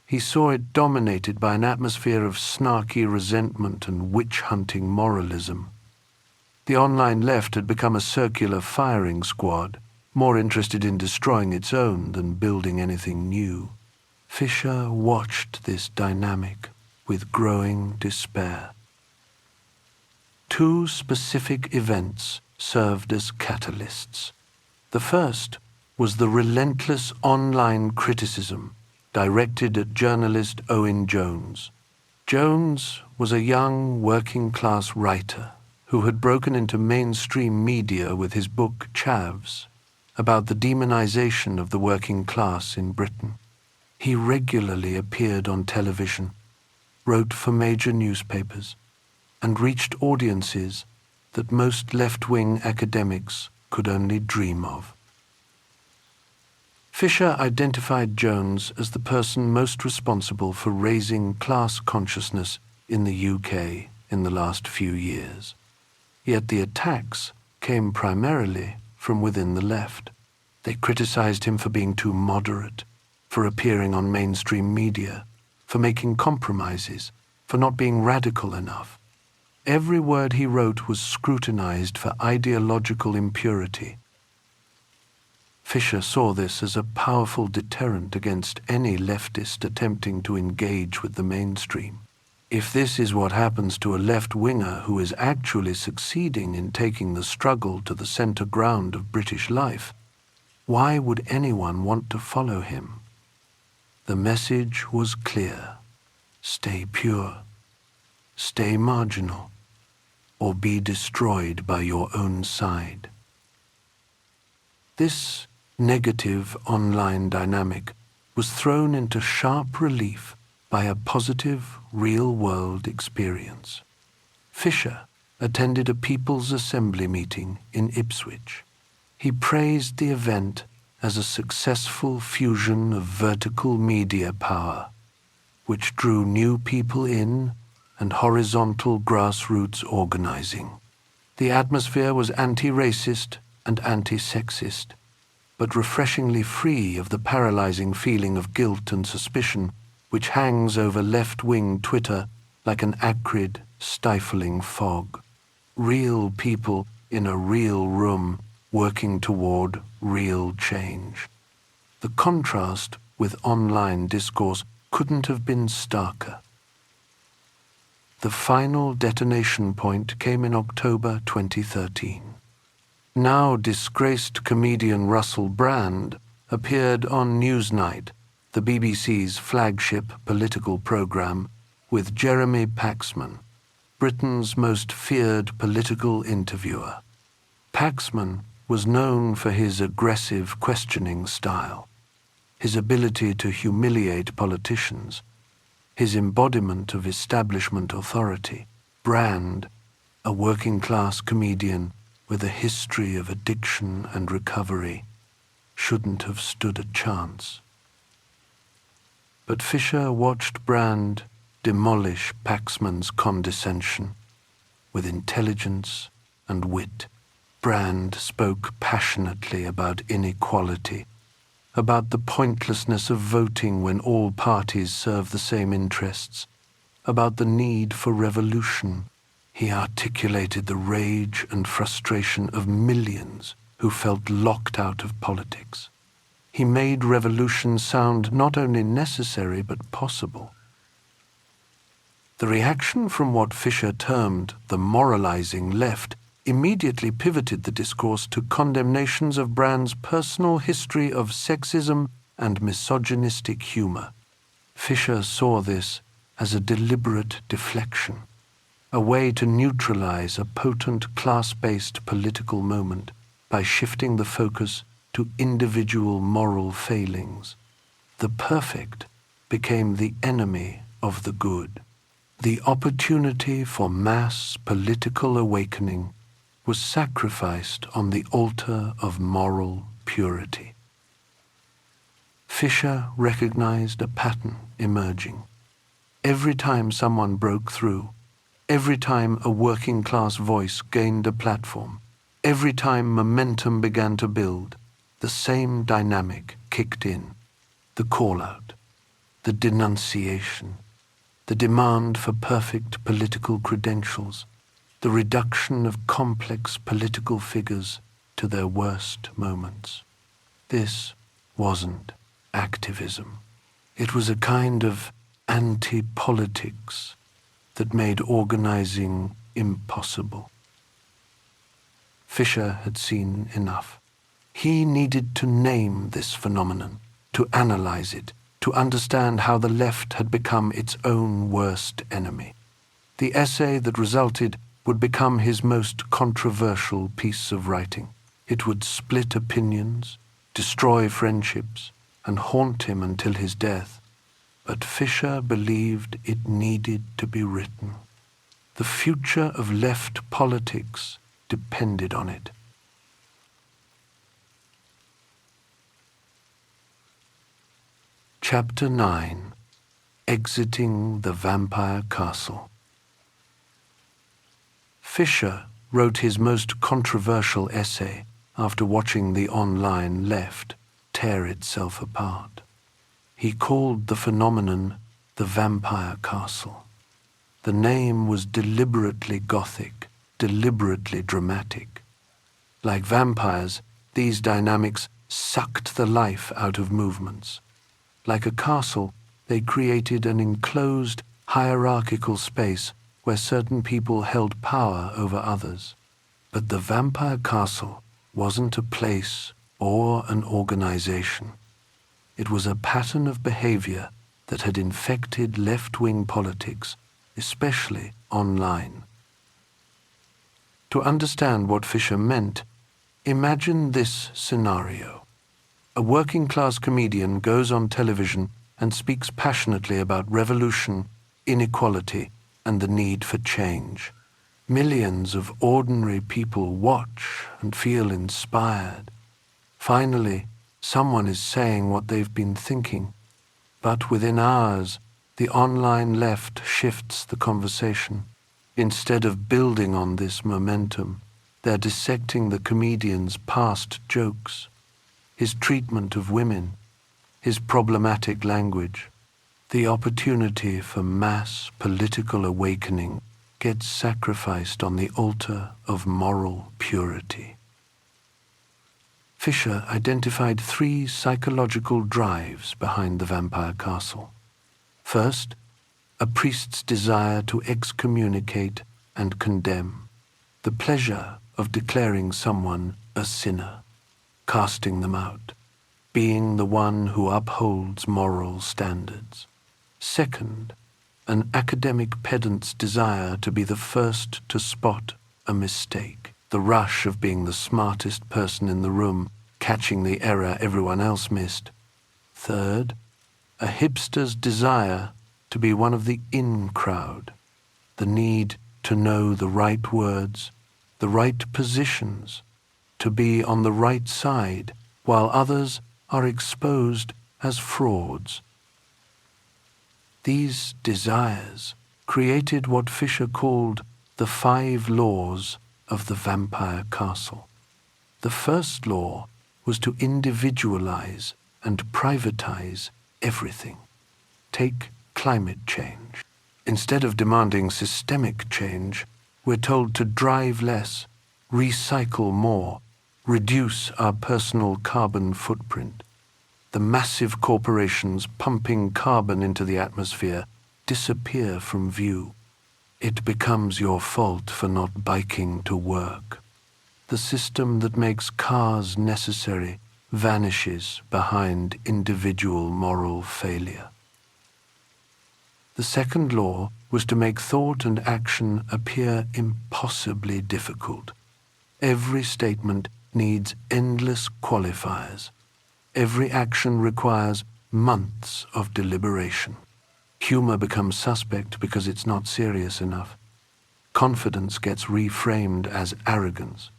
He saw it dominated by an atmosphere of snarky resentment and witch-hunting moralism. The online left had become a circular firing squad, more interested in destroying its own than building anything new. Fisher watched this dynamic with growing despair. Two specific events served as catalysts. The first was the relentless online criticism directed at journalist Owen Jones. Jones was a young working-class writer who had broken into mainstream media with his book Chavs about the demonization of the working class in Britain. He regularly appeared on television, wrote for major newspapers, and reached audiences that most left-wing academics could only dream of. Fisher identified Jones as the person most responsible for raising class consciousness in the UK in the last few years. Yet the attacks came primarily from within the left. They criticized him for being too moderate, for appearing on mainstream media, for making compromises, for not being radical enough. Every word he wrote was scrutinized for ideological impurity. Fisher saw this as a powerful deterrent against any leftist attempting to engage with the mainstream. If this is what happens to a left-winger who is actually succeeding in taking the struggle to the center ground of British life, why would anyone want to follow him? The message was clear: stay pure, stay marginal, or be destroyed by your own side. This negative online dynamic was thrown into sharp relief by a positive, real-world experience. Fisher attended a People's Assembly meeting in Ipswich. He praised the event as a successful fusion of vertical media power, which drew new people in and horizontal grassroots organizing. The atmosphere was anti-racist and anti-sexist, but refreshingly free of the paralyzing feeling of guilt and suspicion which hangs over left-wing Twitter like an acrid, stifling fog. Real people in a real room working toward real change. The contrast with online discourse couldn't have been starker. The final detonation point came in October 2013. Now disgraced comedian Russell Brand appeared on Newsnight, the BBC's flagship political programme, with Jeremy Paxman, Britain's most feared political interviewer. Paxman was known for his aggressive questioning style, his ability to humiliate politicians, his embodiment of establishment authority. Brand, a working-class comedian with a history of addiction and recovery, shouldn't have stood a chance. But Fisher watched Brand demolish Paxman's condescension with intelligence and wit. Brand spoke passionately about inequality, about the pointlessness of voting when all parties serve the same interests, about the need for revolution. He articulated the rage and frustration of millions who felt locked out of politics. He made revolution sound not only necessary but possible. The reaction from what Fisher termed the moralizing left immediately pivoted the discourse to condemnations of Brand's personal history of sexism and misogynistic humor. Fisher saw this as a deliberate deflection, a way to neutralize a potent class-based political moment by shifting the focus to individual moral failings. The perfect became the enemy of the good. The opportunity for mass political awakening was sacrificed on the altar of moral purity. Fisher recognized a pattern emerging. Every time someone broke through, every time a working-class voice gained a platform, every time momentum began to build, the same dynamic kicked in: the call-out, the denunciation, the demand for perfect political credentials, the reduction of complex political figures to their worst moments. This wasn't activism. It was a kind of anti-politics that made organizing impossible. Fisher had seen enough. He needed to name this phenomenon, to analyze it, to understand how the left had become its own worst enemy. The essay that resulted would become his most controversial piece of writing. It would split opinions, destroy friendships, and haunt him until his death. But Fisher believed it needed to be written. The future of left politics depended on it. Chapter 9: Exiting the Vampire Castle. Fisher wrote his most controversial essay after watching the online left tear itself apart. He called the phenomenon the Vampire Castle. The name was deliberately gothic, deliberately dramatic. Like vampires, these dynamics sucked the life out of movements. Like a castle, they created an enclosed, hierarchical space where certain people held power over others. But the Vampire Castle wasn't a place or an organization. It was a pattern of behavior that had infected left-wing politics, especially online. To understand what Fisher meant, imagine this scenario. A working-class comedian goes on television and speaks passionately about revolution, inequality, and the need for change. Millions of ordinary people watch and feel inspired. Finally, someone is saying what they've been thinking. But within hours, the online left shifts the conversation. Instead of building on this momentum, they're dissecting the comedian's past jokes, his treatment of women, his problematic language. The opportunity for mass political awakening gets sacrificed on the altar of moral purity. Fisher identified 3 psychological drives behind the Vampire Castle. First, a priest's desire to excommunicate and condemn, the pleasure of declaring someone a sinner, casting them out, being the one who upholds moral standards. Second, an academic pedant's desire to be the first to spot a mistake, the rush of being the smartest person in the room, catching the error everyone else missed. Third, a hipster's desire to be one of the in crowd, the need to know the right words, the right positions, to be on the right side while others are exposed as frauds. These desires created what Fisher called the 5 laws of the vampire castle. The first law was to individualize and privatize everything. Take climate change. Instead of demanding systemic change, we're told to drive less, recycle more, reduce our personal carbon footprint. The massive corporations pumping carbon into the atmosphere disappear from view. It becomes your fault for not biking to work. The system that makes cars necessary vanishes behind individual moral failure. The second law was to make thought and action appear impossibly difficult. Every statement needs endless qualifiers. Every action requires months of deliberation. Humor becomes suspect because it's not serious enough. Confidence gets reframed as arrogance.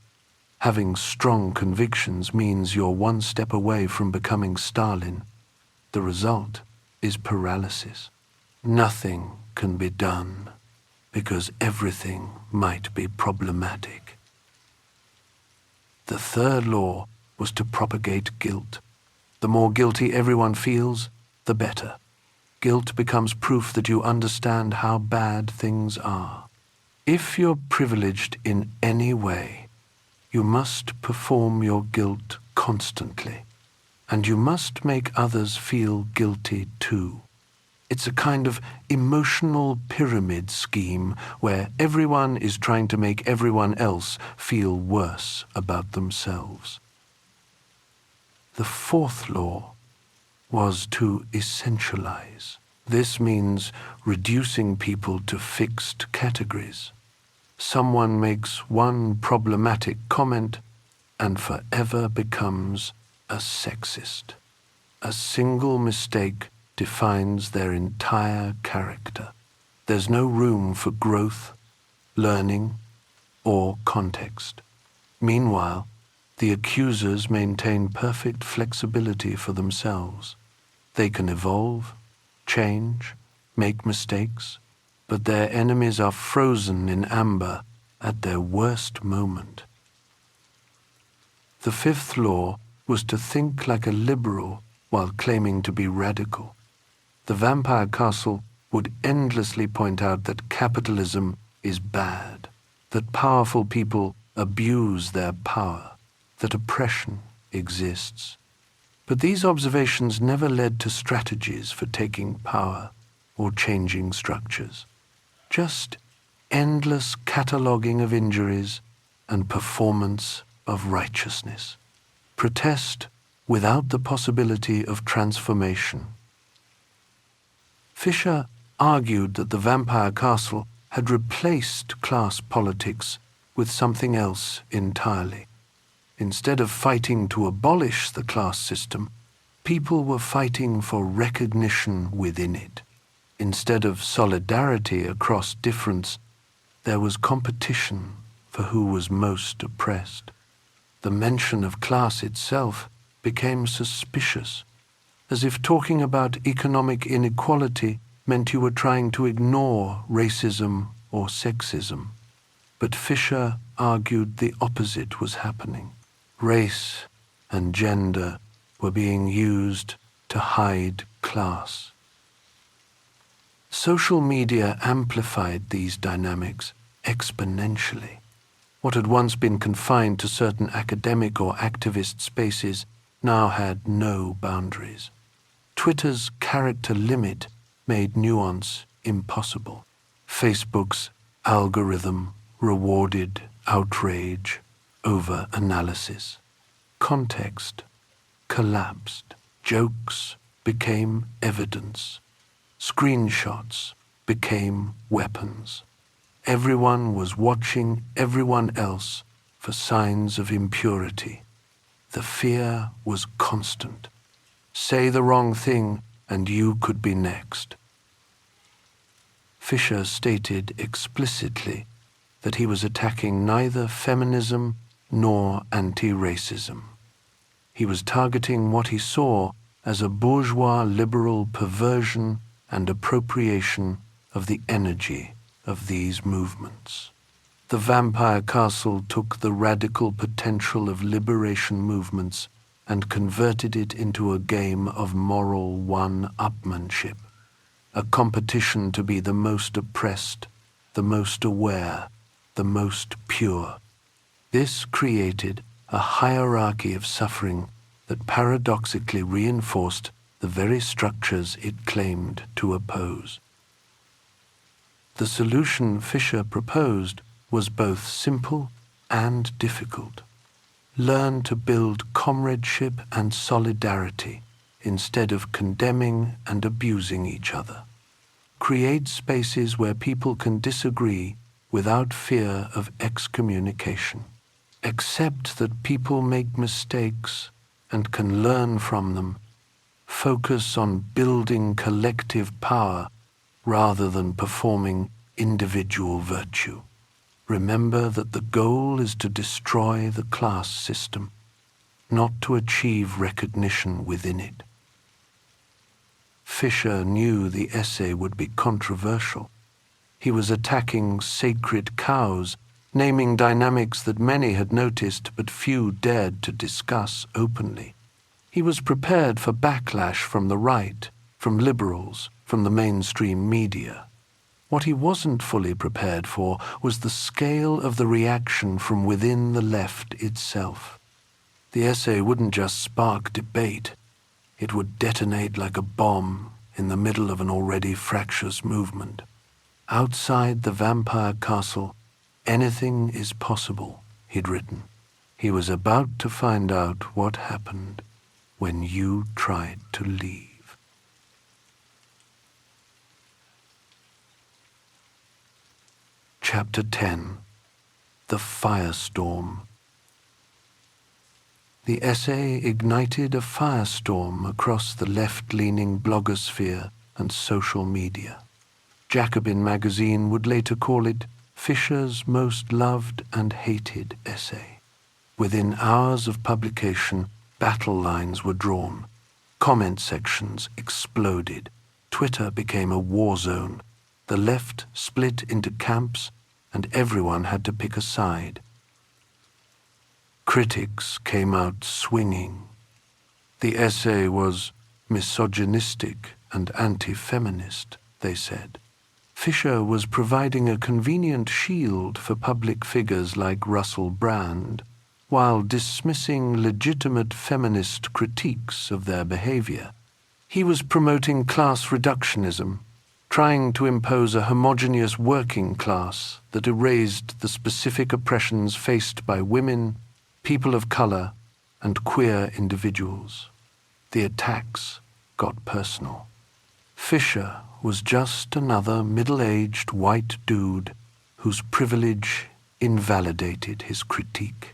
Having strong convictions means you're one step away from becoming Stalin. The result is paralysis. Nothing can be done because everything might be problematic. The third law was to propagate guilt. The more guilty everyone feels, the better. Guilt becomes proof that you understand how bad things are. If you're privileged in any way, you must perform your guilt constantly, and you must make others feel guilty too. It's a kind of emotional pyramid scheme where everyone is trying to make everyone else feel worse about themselves. The fourth law was to essentialize. This means reducing people to fixed categories. Someone makes one problematic comment and forever becomes a sexist. A single mistake defines their entire character. There's no room for growth, learning, or context. Meanwhile, the accusers maintain perfect flexibility for themselves. They can evolve, change, make mistakes, but their enemies are frozen in amber at their worst moment. The fifth law was to think like a liberal while claiming to be radical. The vampire castle would endlessly point out that capitalism is bad, that powerful people abuse their power, that oppression exists. But these observations never led to strategies for taking power or changing structures. Just endless cataloguing of injuries and performance of righteousness. Protest without the possibility of transformation. Fisher argued that the vampire castle had replaced class politics with something else entirely. Instead of fighting to abolish the class system, people were fighting for recognition within it. Instead of solidarity across difference, there was competition for who was most oppressed. The mention of class itself became suspicious, as if talking about economic inequality meant you were trying to ignore racism or sexism. But Fisher argued the opposite was happening. Race and gender were being used to hide class. Social media amplified these dynamics exponentially. What had once been confined to certain academic or activist spaces now had no boundaries. Twitter's character limit made nuance impossible. Facebook's algorithm rewarded outrage over analysis. Context collapsed. Jokes became evidence. Screenshots became weapons. Everyone was watching everyone else for signs of impurity. The fear was constant. Say the wrong thing and you could be next. Fisher stated explicitly that he was attacking neither feminism nor anti-racism. He was targeting what he saw as a bourgeois liberal perversion and appropriation of the energy of these movements. The Vampire Castle took the radical potential of liberation movements and converted it into a game of moral one-upmanship, a competition to be the most oppressed, the most aware, the most pure. This created a hierarchy of suffering that paradoxically reinforced the very structures it claimed to oppose. The solution Fisher proposed was both simple and difficult. Learn to build comradeship and solidarity instead of condemning and abusing each other. Create spaces where people can disagree without fear of excommunication. Accept that people make mistakes and can learn from them. Focus on building collective power rather than performing individual virtue. Remember that the goal is to destroy the class system, not to achieve recognition within it. Fisher knew the essay would be controversial. He was attacking sacred cows, naming dynamics that many had noticed but few dared to discuss openly. He was prepared for backlash from the right, from liberals, from the mainstream media. What he wasn't fully prepared for was the scale of the reaction from within the left itself. The essay wouldn't just spark debate, it would detonate like a bomb in the middle of an already fractious movement. Outside the Vampire Castle, anything is possible, he'd written. He was about to find out what happened when you tried to leave. Chapter 10. The Firestorm. The essay ignited a firestorm across the left-leaning blogosphere and social media. Jacobin magazine would later call it Fisher's most loved and hated essay. Within hours of publication, battle lines were drawn. Comment sections exploded. Twitter became a war zone. The left split into camps, and everyone had to pick a side. Critics came out swinging. The essay was misogynistic and anti-feminist, they said. Fisher was providing a convenient shield for public figures like Russell Brand, while dismissing legitimate feminist critiques of their behavior. He was promoting class reductionism, trying to impose a homogeneous working class that erased the specific oppressions faced by women, people of color, and queer individuals. The attacks got personal. Fisher was just another middle-aged white dude whose privilege invalidated his critique.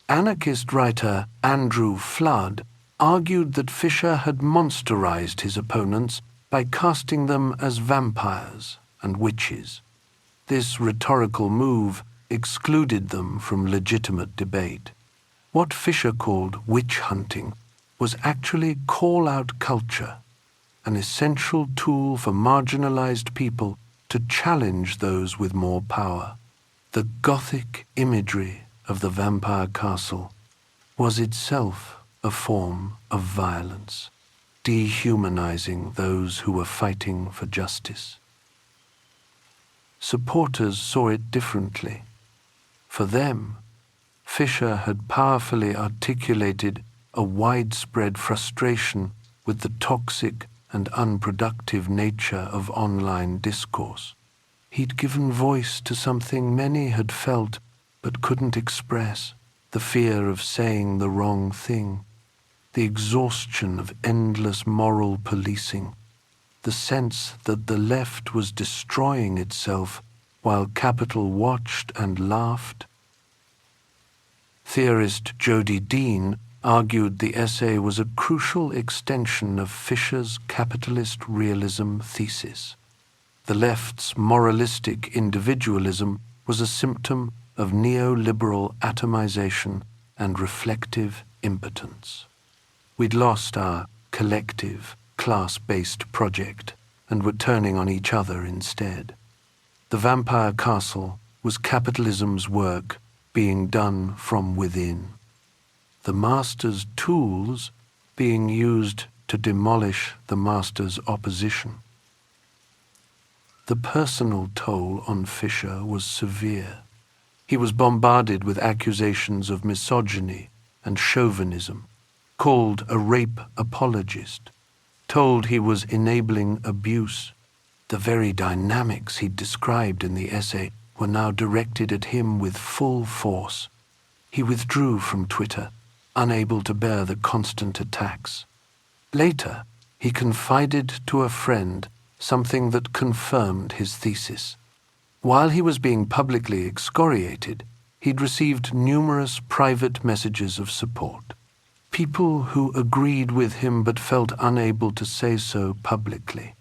Anarchist writer Andrew Flood argued that Fisher had monsterized his opponents by casting them as vampires and witches. This rhetorical move excluded them from legitimate debate. What Fisher called witch hunting was actually call-out culture, an essential tool for marginalized people to challenge those with more power. The Gothic imagery of the Vampire Castle was itself a form of violence, dehumanizing those who were fighting for justice. Supporters saw it differently. For them, Fisher had powerfully articulated a widespread frustration with the toxic and unproductive nature of online discourse. He'd given voice to something many had felt but couldn't express, the fear of saying the wrong thing, the exhaustion of endless moral policing, the sense that the left was destroying itself while capital watched and laughed. Theorist Jody Dean argued the essay was a crucial extension of Fisher's Capitalist Realism thesis. The left's moralistic individualism was a symptom of neoliberal atomization and reflective impotence. We'd lost our collective, class-based project and were turning on each other instead. The Vampire Castle was capitalism's work being done from within. The master's tools being used to demolish the master's opposition. The personal toll on Fisher was severe. He was bombarded with accusations of misogyny and chauvinism, called a rape apologist, told he was enabling abuse. The very dynamics he'd described in the essay were now directed at him with full force. He withdrew from Twitter, unable to bear the constant attacks. Later, he confided to a friend something that confirmed his thesis. While he was being publicly excoriated, he'd received numerous private messages of support. People who agreed with him but felt unable to say so publicly.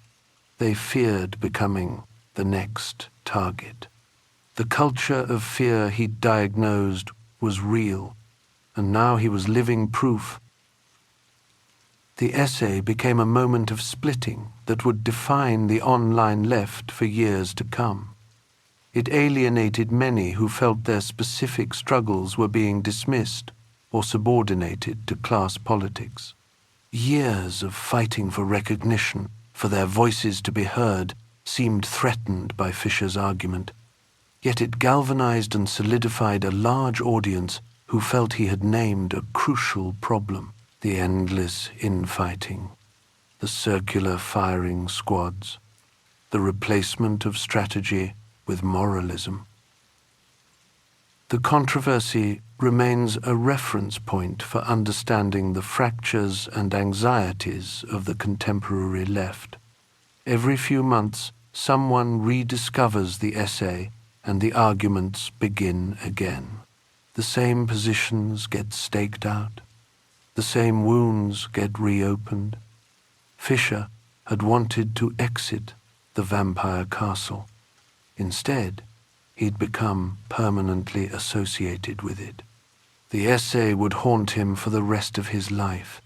They feared becoming the next target. The culture of fear he'd diagnosed was real, and now he was living proof. The essay became a moment of splitting that would define the online left for years to come. It alienated many who felt their specific struggles were being dismissed or subordinated to class politics. Years of fighting for recognition, for their voices to be heard, seemed threatened by Fisher's argument. Yet it galvanized and solidified a large audience who felt he had named a crucial problem: the endless infighting, the circular firing squads, the replacement of strategy with moralism. The controversy remains a reference point for understanding the fractures and anxieties of the contemporary left. Every few months, someone rediscovers the essay and the arguments begin again. The same positions get staked out. The same wounds get reopened. Fisher had wanted to exit the Vampire Castle. Instead, he'd become permanently associated with it. The essay would haunt him for the rest of his life,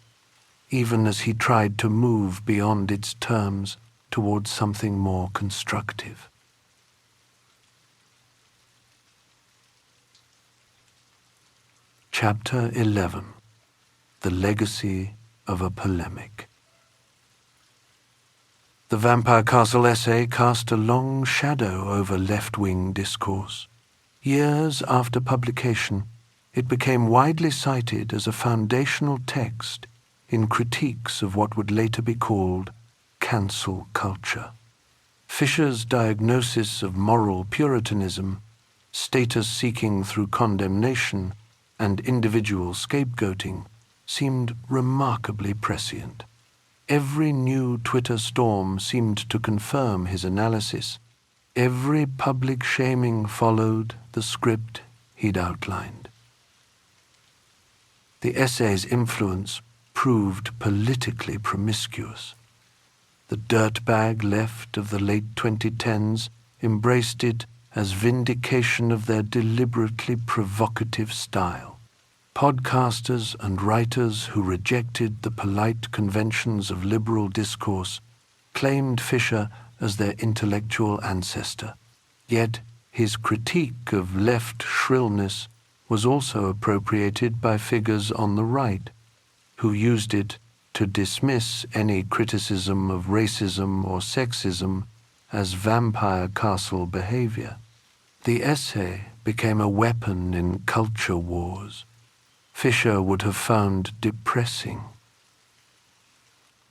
even as he tried to move beyond its terms towards something more constructive. Chapter 11. The Legacy of a Polemic. The Vampire Castle essay cast a long shadow over left-wing discourse. Years after publication, it became widely cited as a foundational text in critiques of what would later be called cancel culture. Fisher's diagnosis of moral puritanism, status seeking through condemnation, and individual scapegoating seemed remarkably prescient. Every new Twitter storm seemed to confirm his analysis. Every public shaming followed the script he'd outlined. The essay's influence proved politically promiscuous. The dirtbag left of the late 2010s embraced it as vindication of their deliberately provocative style. Podcasters and writers who rejected the polite conventions of liberal discourse claimed Fisher as their intellectual ancestor. Yet his critique of left shrillness was also appropriated by figures on the right, who used it to dismiss any criticism of racism or sexism as Vampire Castle behavior. The essay became a weapon in culture wars Fisher would have found depressing.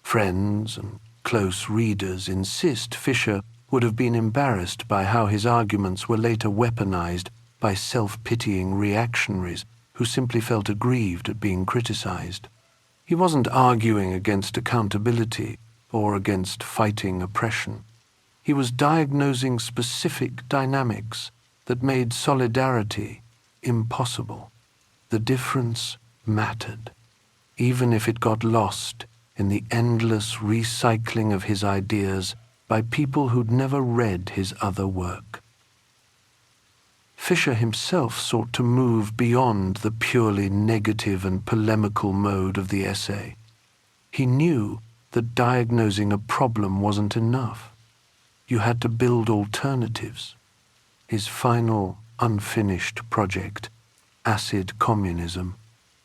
Friends and close readers insist Fisher would have been embarrassed by how his arguments were later weaponized by self-pitying reactionaries who simply felt aggrieved at being criticized. He wasn't arguing against accountability or against fighting oppression. He was diagnosing specific dynamics that made solidarity impossible. The difference mattered, even if it got lost in the endless recycling of his ideas by people who'd never read his other work. Fisher himself sought to move beyond the purely negative and polemical mode of the essay. He knew that diagnosing a problem wasn't enough. You had to build alternatives. His final, unfinished project, Acid Communism,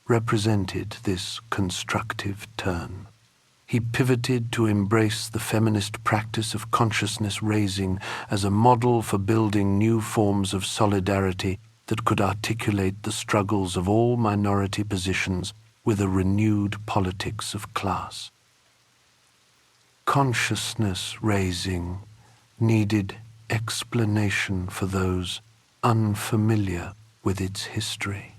represented this constructive turn. He pivoted to embrace the feminist practice of consciousness raising as a model for building new forms of solidarity that could articulate the struggles of all minority positions with a renewed politics of class. Consciousness raising needed explanation for those unfamiliar with its history.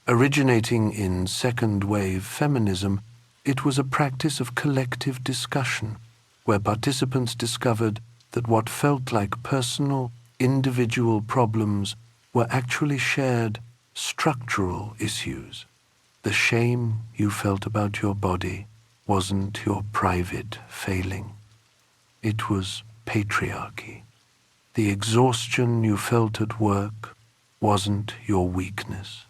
Originating in second-wave feminism, it was a practice of collective discussion, where participants discovered that what felt like personal, individual problems were actually shared structural issues. The shame you felt about your body wasn't your private failing. It was patriarchy. The exhaustion you felt at work wasn't your weakness.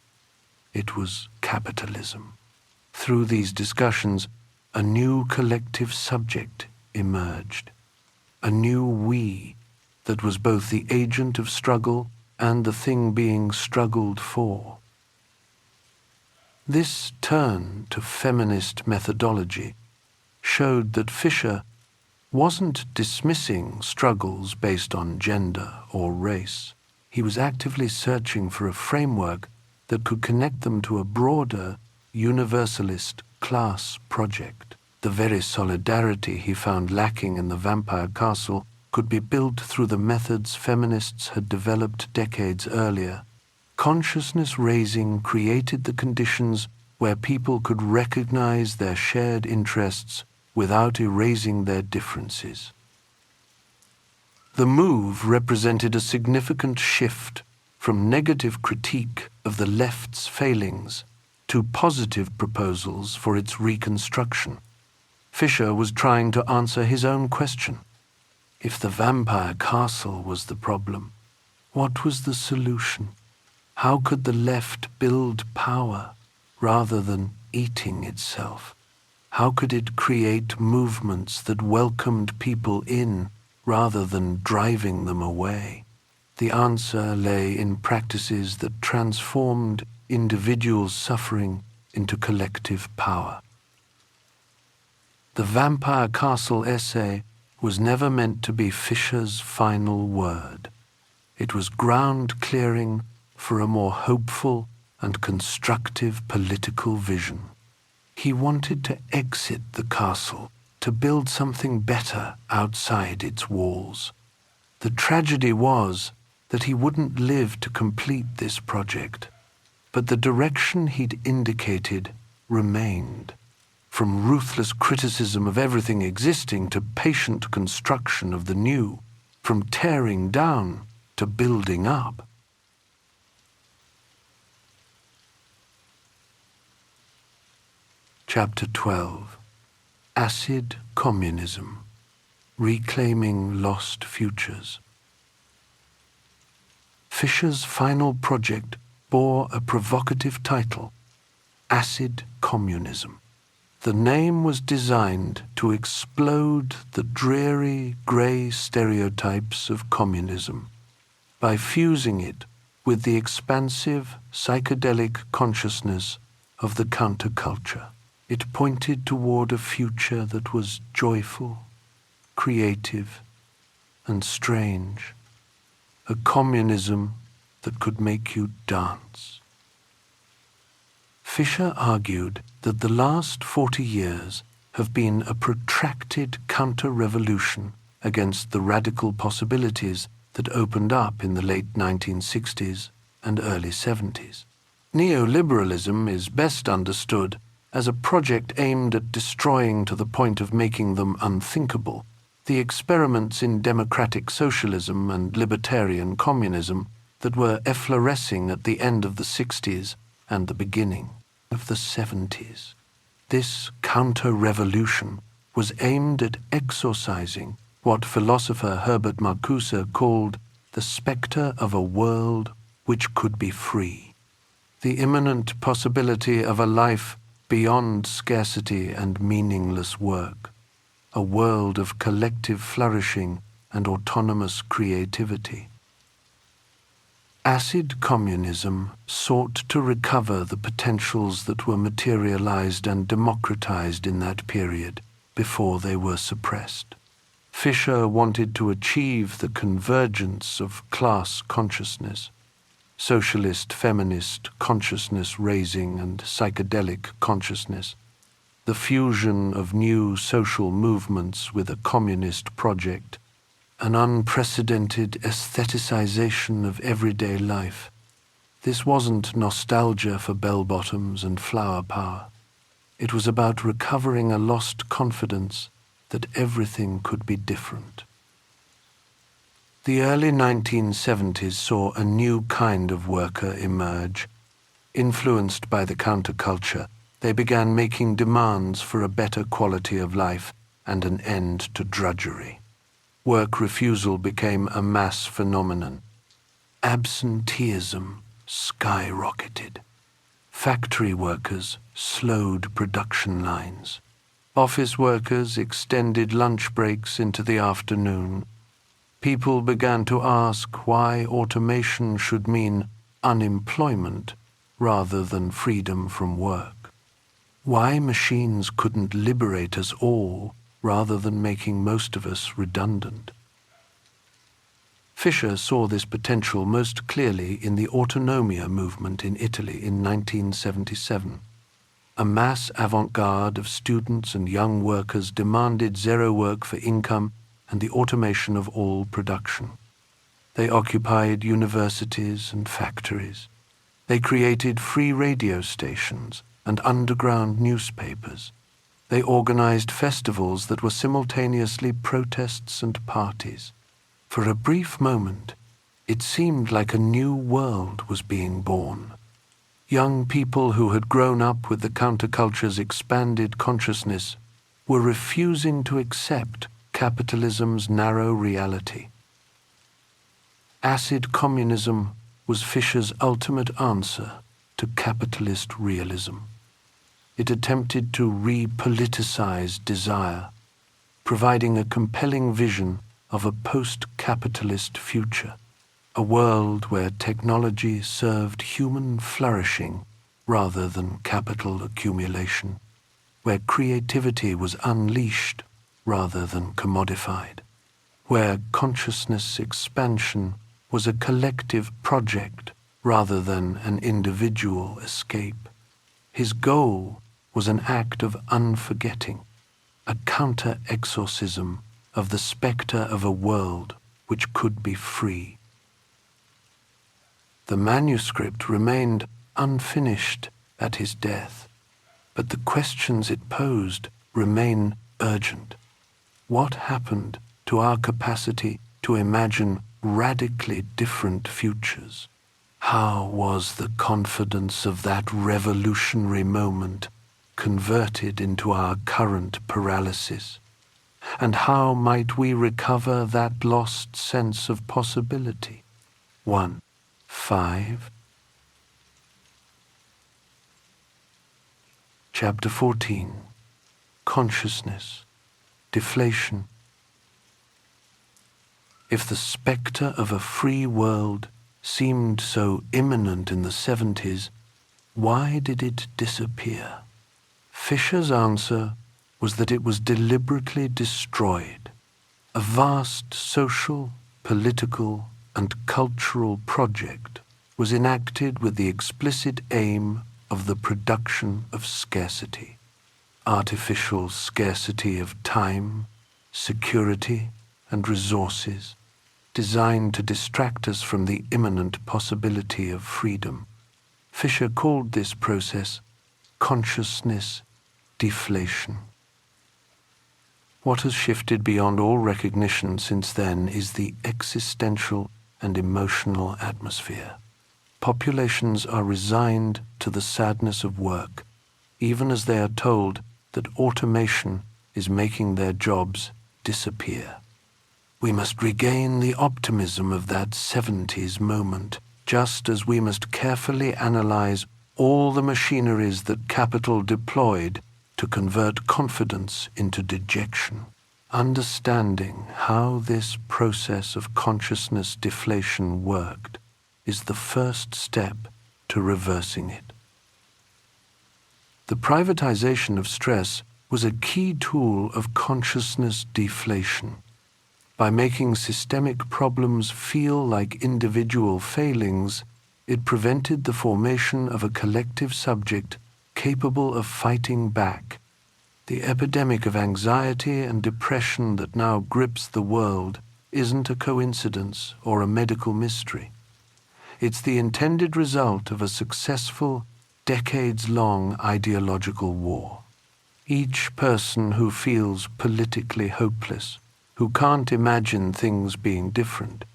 It was capitalism. Through these discussions, a new collective subject emerged, a new we that was both the agent of struggle and the thing being struggled for. This turn to feminist methodology showed that Fisher wasn't dismissing struggles based on gender or race. He was actively searching for a framework that could connect them to a broader, universalist class project. The very solidarity he found lacking in the vampire castle could be built through the methods feminists had developed decades earlier. Consciousness raising created the conditions where people could recognize their shared interests without erasing their differences. The move represented a significant shift from negative critique of the left's failings to positive proposals for its reconstruction. Fisher was trying to answer his own question. If the vampire castle was the problem, what was the solution? How could the left build power rather than eating itself? How could it create movements that welcomed people in rather than driving them away? The answer lay in practices that transformed individuals' suffering into collective power. The Vampire Castle essay was never meant to be Fisher's final word. It was ground clearing for a more hopeful and constructive political vision. He wanted to exit the castle, to build something better outside its walls. The tragedy was that he wouldn't live to complete this project, but the direction he'd indicated remained. From ruthless criticism of everything existing to patient construction of the new, from tearing down to building up. Chapter 12. Acid Communism, Reclaiming Lost Futures. Fisher's final project bore a provocative title, Acid Communism. The name was designed to explode the dreary, grey stereotypes of communism by fusing it with the expansive, psychedelic consciousness of the counterculture. It pointed toward a future that was joyful, creative, and strange. A communism that could make you dance. Fisher argued that the last 40 years have been a protracted counter-revolution against the radical possibilities that opened up in the late 1960s and early 70s. Neoliberalism is best understood as a project aimed at destroying to the point of making them unthinkable the experiments in democratic socialism and libertarian communism that were efflorescing at the end of the 60s and the beginning of the 70s. This counter-revolution was aimed at exorcising what philosopher Herbert Marcuse called the spectre of a world which could be free, the imminent possibility of a life beyond scarcity and meaningless work, a world of collective flourishing and autonomous creativity. Acid communism sought to recover the potentials that were materialized and democratized in that period before they were suppressed. Fisher wanted to achieve the convergence of class consciousness, socialist, feminist, consciousness-raising and psychedelic consciousness, the fusion of new social movements with a communist project, an unprecedented aestheticization of everyday life. This wasn't nostalgia for bell-bottoms and flower power. It was about recovering a lost confidence that everything could be different. The early 1970s saw a new kind of worker emerge. Influenced by the counterculture, they began making demands for a better quality of life and an end to drudgery. Work refusal became a mass phenomenon. Absenteeism skyrocketed. Factory workers slowed production lines. Office workers extended lunch breaks into the afternoon. People began to ask why automation should mean unemployment rather than freedom from work. Why machines couldn't liberate us all rather than making most of us redundant. Fisher saw this potential most clearly in the autonomia movement in Italy in 1977. A mass avant-garde of students and young workers demanded zero work for income and the automation of all production. They occupied universities and factories. They created free radio stations and underground newspapers. They organized festivals that were simultaneously protests and parties. For a brief moment, it seemed like a new world was being born. Young people who had grown up with the counterculture's expanded consciousness were refusing to accept capitalism's narrow reality. Acid communism was Fisher's ultimate answer to capitalist realism. It attempted to repoliticize desire, providing a compelling vision of a post-capitalist future, a world where technology served human flourishing rather than capital accumulation, where creativity was unleashed rather than commodified, where consciousness expansion was a collective project rather than an individual escape. His goal was an act of unforgetting, a counter-exorcism of the spectre of a world which could be free. The manuscript remained unfinished at his death, but the questions it posed remain urgent. What happened to our capacity to imagine radically different futures? How was the confidence of that revolutionary moment converted into our current paralysis? And how might we recover that lost sense of possibility? 1:5. Chapter 14. Consciousness. Deflation. If the spectre of a free world seemed so imminent in the 70s, why did it disappear? Fisher's answer was that it was deliberately destroyed. A vast social, political, and cultural project was enacted with the explicit aim of the production of scarcity. artificial scarcity of time, security, and resources, designed to distract us from the imminent possibility of freedom. Fisher called this process consciousness deflation. What has shifted beyond all recognition since then is the existential and emotional atmosphere. Populations are resigned to the sadness of work, even as they are told that automation is making their jobs disappear. We must regain the optimism of that 70s moment, just as we must carefully analyze all the machineries that capital deployed to convert confidence into dejection. Understanding how this process of consciousness deflation worked is the first step to reversing it. The privatization of stress was a key tool of consciousness deflation. By making systemic problems feel like individual failings, it prevented the formation of a collective subject capable of fighting back. The epidemic of anxiety and depression that now grips the world isn't a coincidence or a medical mystery. It's the intended result of a successful, decades-long ideological war. Each person who feels politically hopeless, who can't imagine things being different,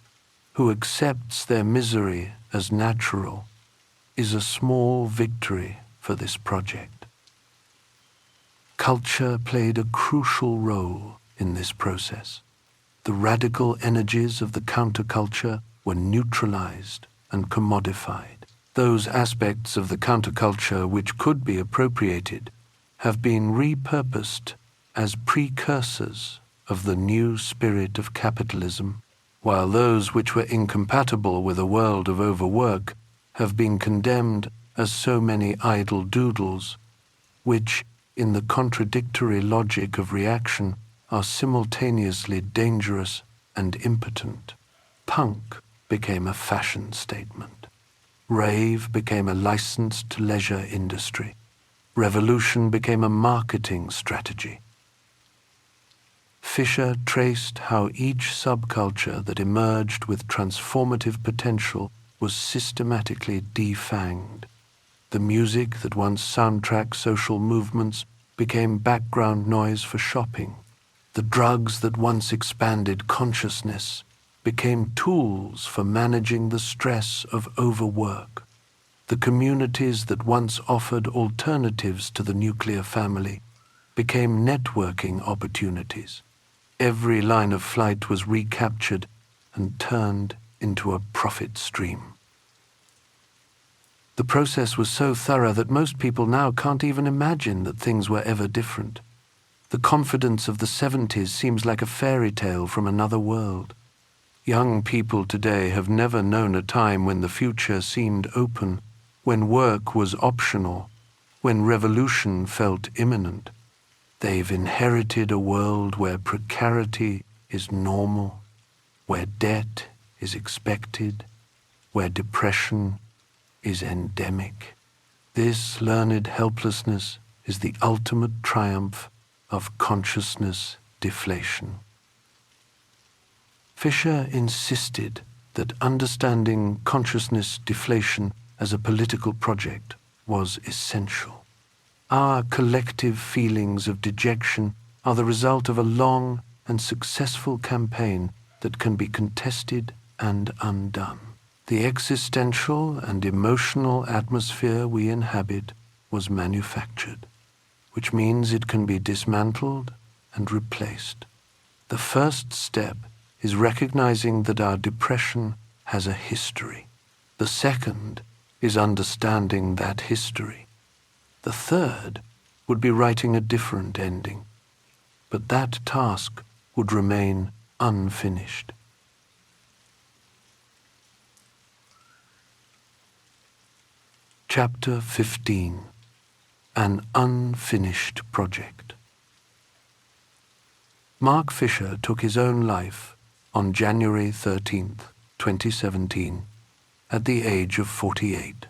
who accepts their misery as natural, is a small victory for this project. Culture played a crucial role in this process. The radical energies of the counterculture were neutralized and commodified. Those aspects of the counterculture which could be appropriated have been repurposed as precursors of the new spirit of capitalism, while those which were incompatible with a world of overwork have been condemned as so many idle doodles, which, in the contradictory logic of reaction, are simultaneously dangerous and impotent. Punk became a fashion statement. Rave became a licensed leisure industry. Revolution became a marketing strategy. Fisher traced how each subculture that emerged with transformative potential was systematically defanged. The music that once soundtracked social movements became background noise for shopping. The drugs that once expanded consciousness became tools for managing the stress of overwork. The communities that once offered alternatives to the nuclear family became networking opportunities. Every line of flight was recaptured and turned into a profit stream. The process was so thorough that most people now can't even imagine that things were ever different. The confidence of the 70s seems like a fairy tale from another world. Young people today have never known a time when the future seemed open, when work was optional, when revolution felt imminent. They've inherited a world where precarity is normal, where debt is expected, where depression is endemic. This learned helplessness is the ultimate triumph of consciousness deflation. Fisher insisted that understanding consciousness deflation as a political project was essential. Our collective feelings of dejection are the result of a long and successful campaign that can be contested and undone. The existential and emotional atmosphere we inhabit was manufactured, which means it can be dismantled and replaced. The first step is recognizing that our depression has a history. The second is understanding that history. The third would be writing a different ending, but that task would remain unfinished. Chapter 15. An Unfinished Project. Mark Fisher took his own life on January 13th, 2017, at the age of 48.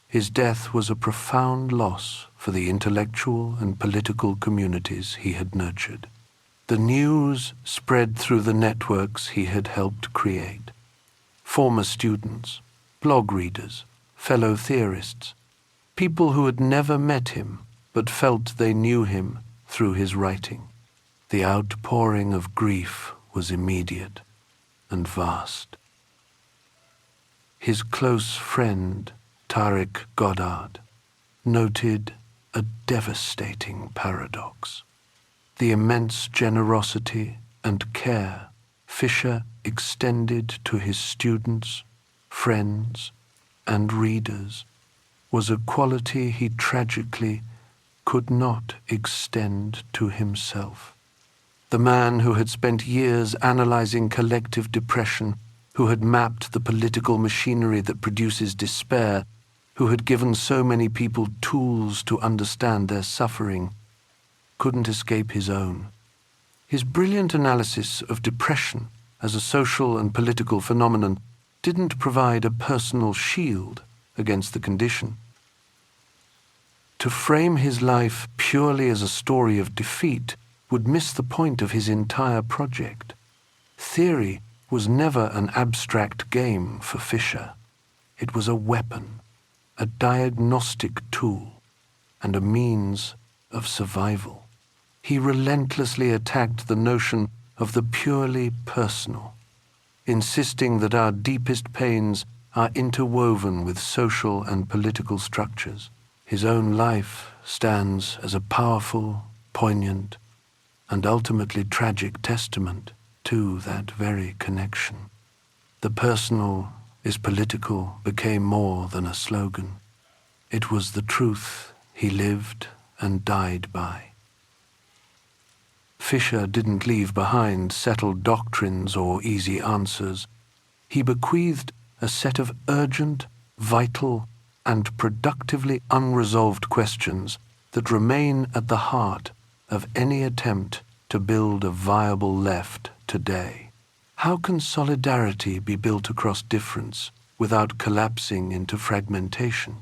His death was a profound loss for the intellectual and political communities he had nurtured. The news spread through the networks he had helped create. Former students, blog readers, fellow theorists, people who had never met him but felt they knew him through his writing. The outpouring of grief was immediate and vast. His close friend, Tariq Goddard, noted a devastating paradox. The immense generosity and care Fisher extended to his students, friends, and readers was a quality he tragically could not extend to himself. The man who had spent years analyzing collective depression, who had mapped the political machinery that produces despair, who had given so many people tools to understand their suffering, couldn't escape his own. His brilliant analysis of depression as a social and political phenomenon didn't provide a personal shield against the condition. To frame his life purely as a story of defeat would miss the point of his entire project. Theory was never an abstract game for Fisher. It was a weapon, a diagnostic tool, and a means of survival. He relentlessly attacked the notion of the purely personal, insisting that our deepest pains are interwoven with social and political structures. His own life stands as a powerful, poignant, and ultimately tragic testament to that very connection. The personal is political became more than a slogan. It was the truth he lived and died by. Fisher didn't leave behind settled doctrines or easy answers. He bequeathed a set of urgent, vital, and productively unresolved questions that remain at the heart of any attempt to build a viable left today. How can solidarity be built across difference without collapsing into fragmentation?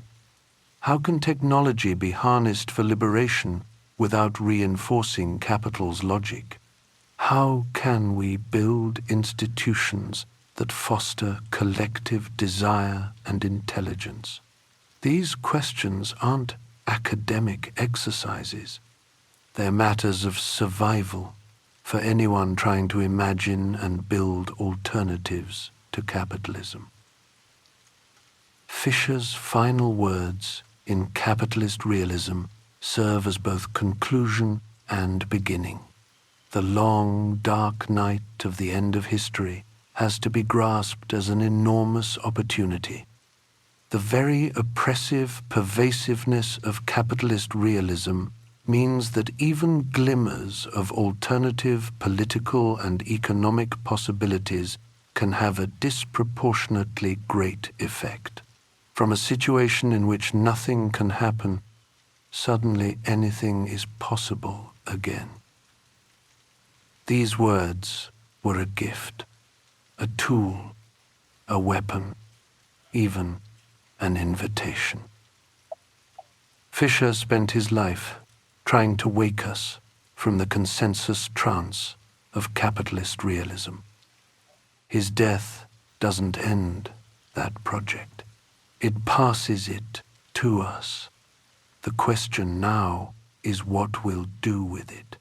How can technology be harnessed for liberation without reinforcing capital's logic? How can we build institutions that foster collective desire and intelligence? These questions aren't academic exercises. They're matters of survival for anyone trying to imagine and build alternatives to capitalism. Fisher's final words in Capitalist Realism serve as both conclusion and beginning. The long, dark night of the end of history has to be grasped as an enormous opportunity. The very oppressive pervasiveness of capitalist realism means that even glimmers of alternative political and economic possibilities can have a disproportionately great effect. From a situation in which nothing can happen, suddenly anything is possible again. These words were a gift, a tool, a weapon, even an invitation. Fisher spent his life trying to wake us from the consensus trance of capitalist realism. His death doesn't end that project. It passes it to us. The question now is what we'll do with it.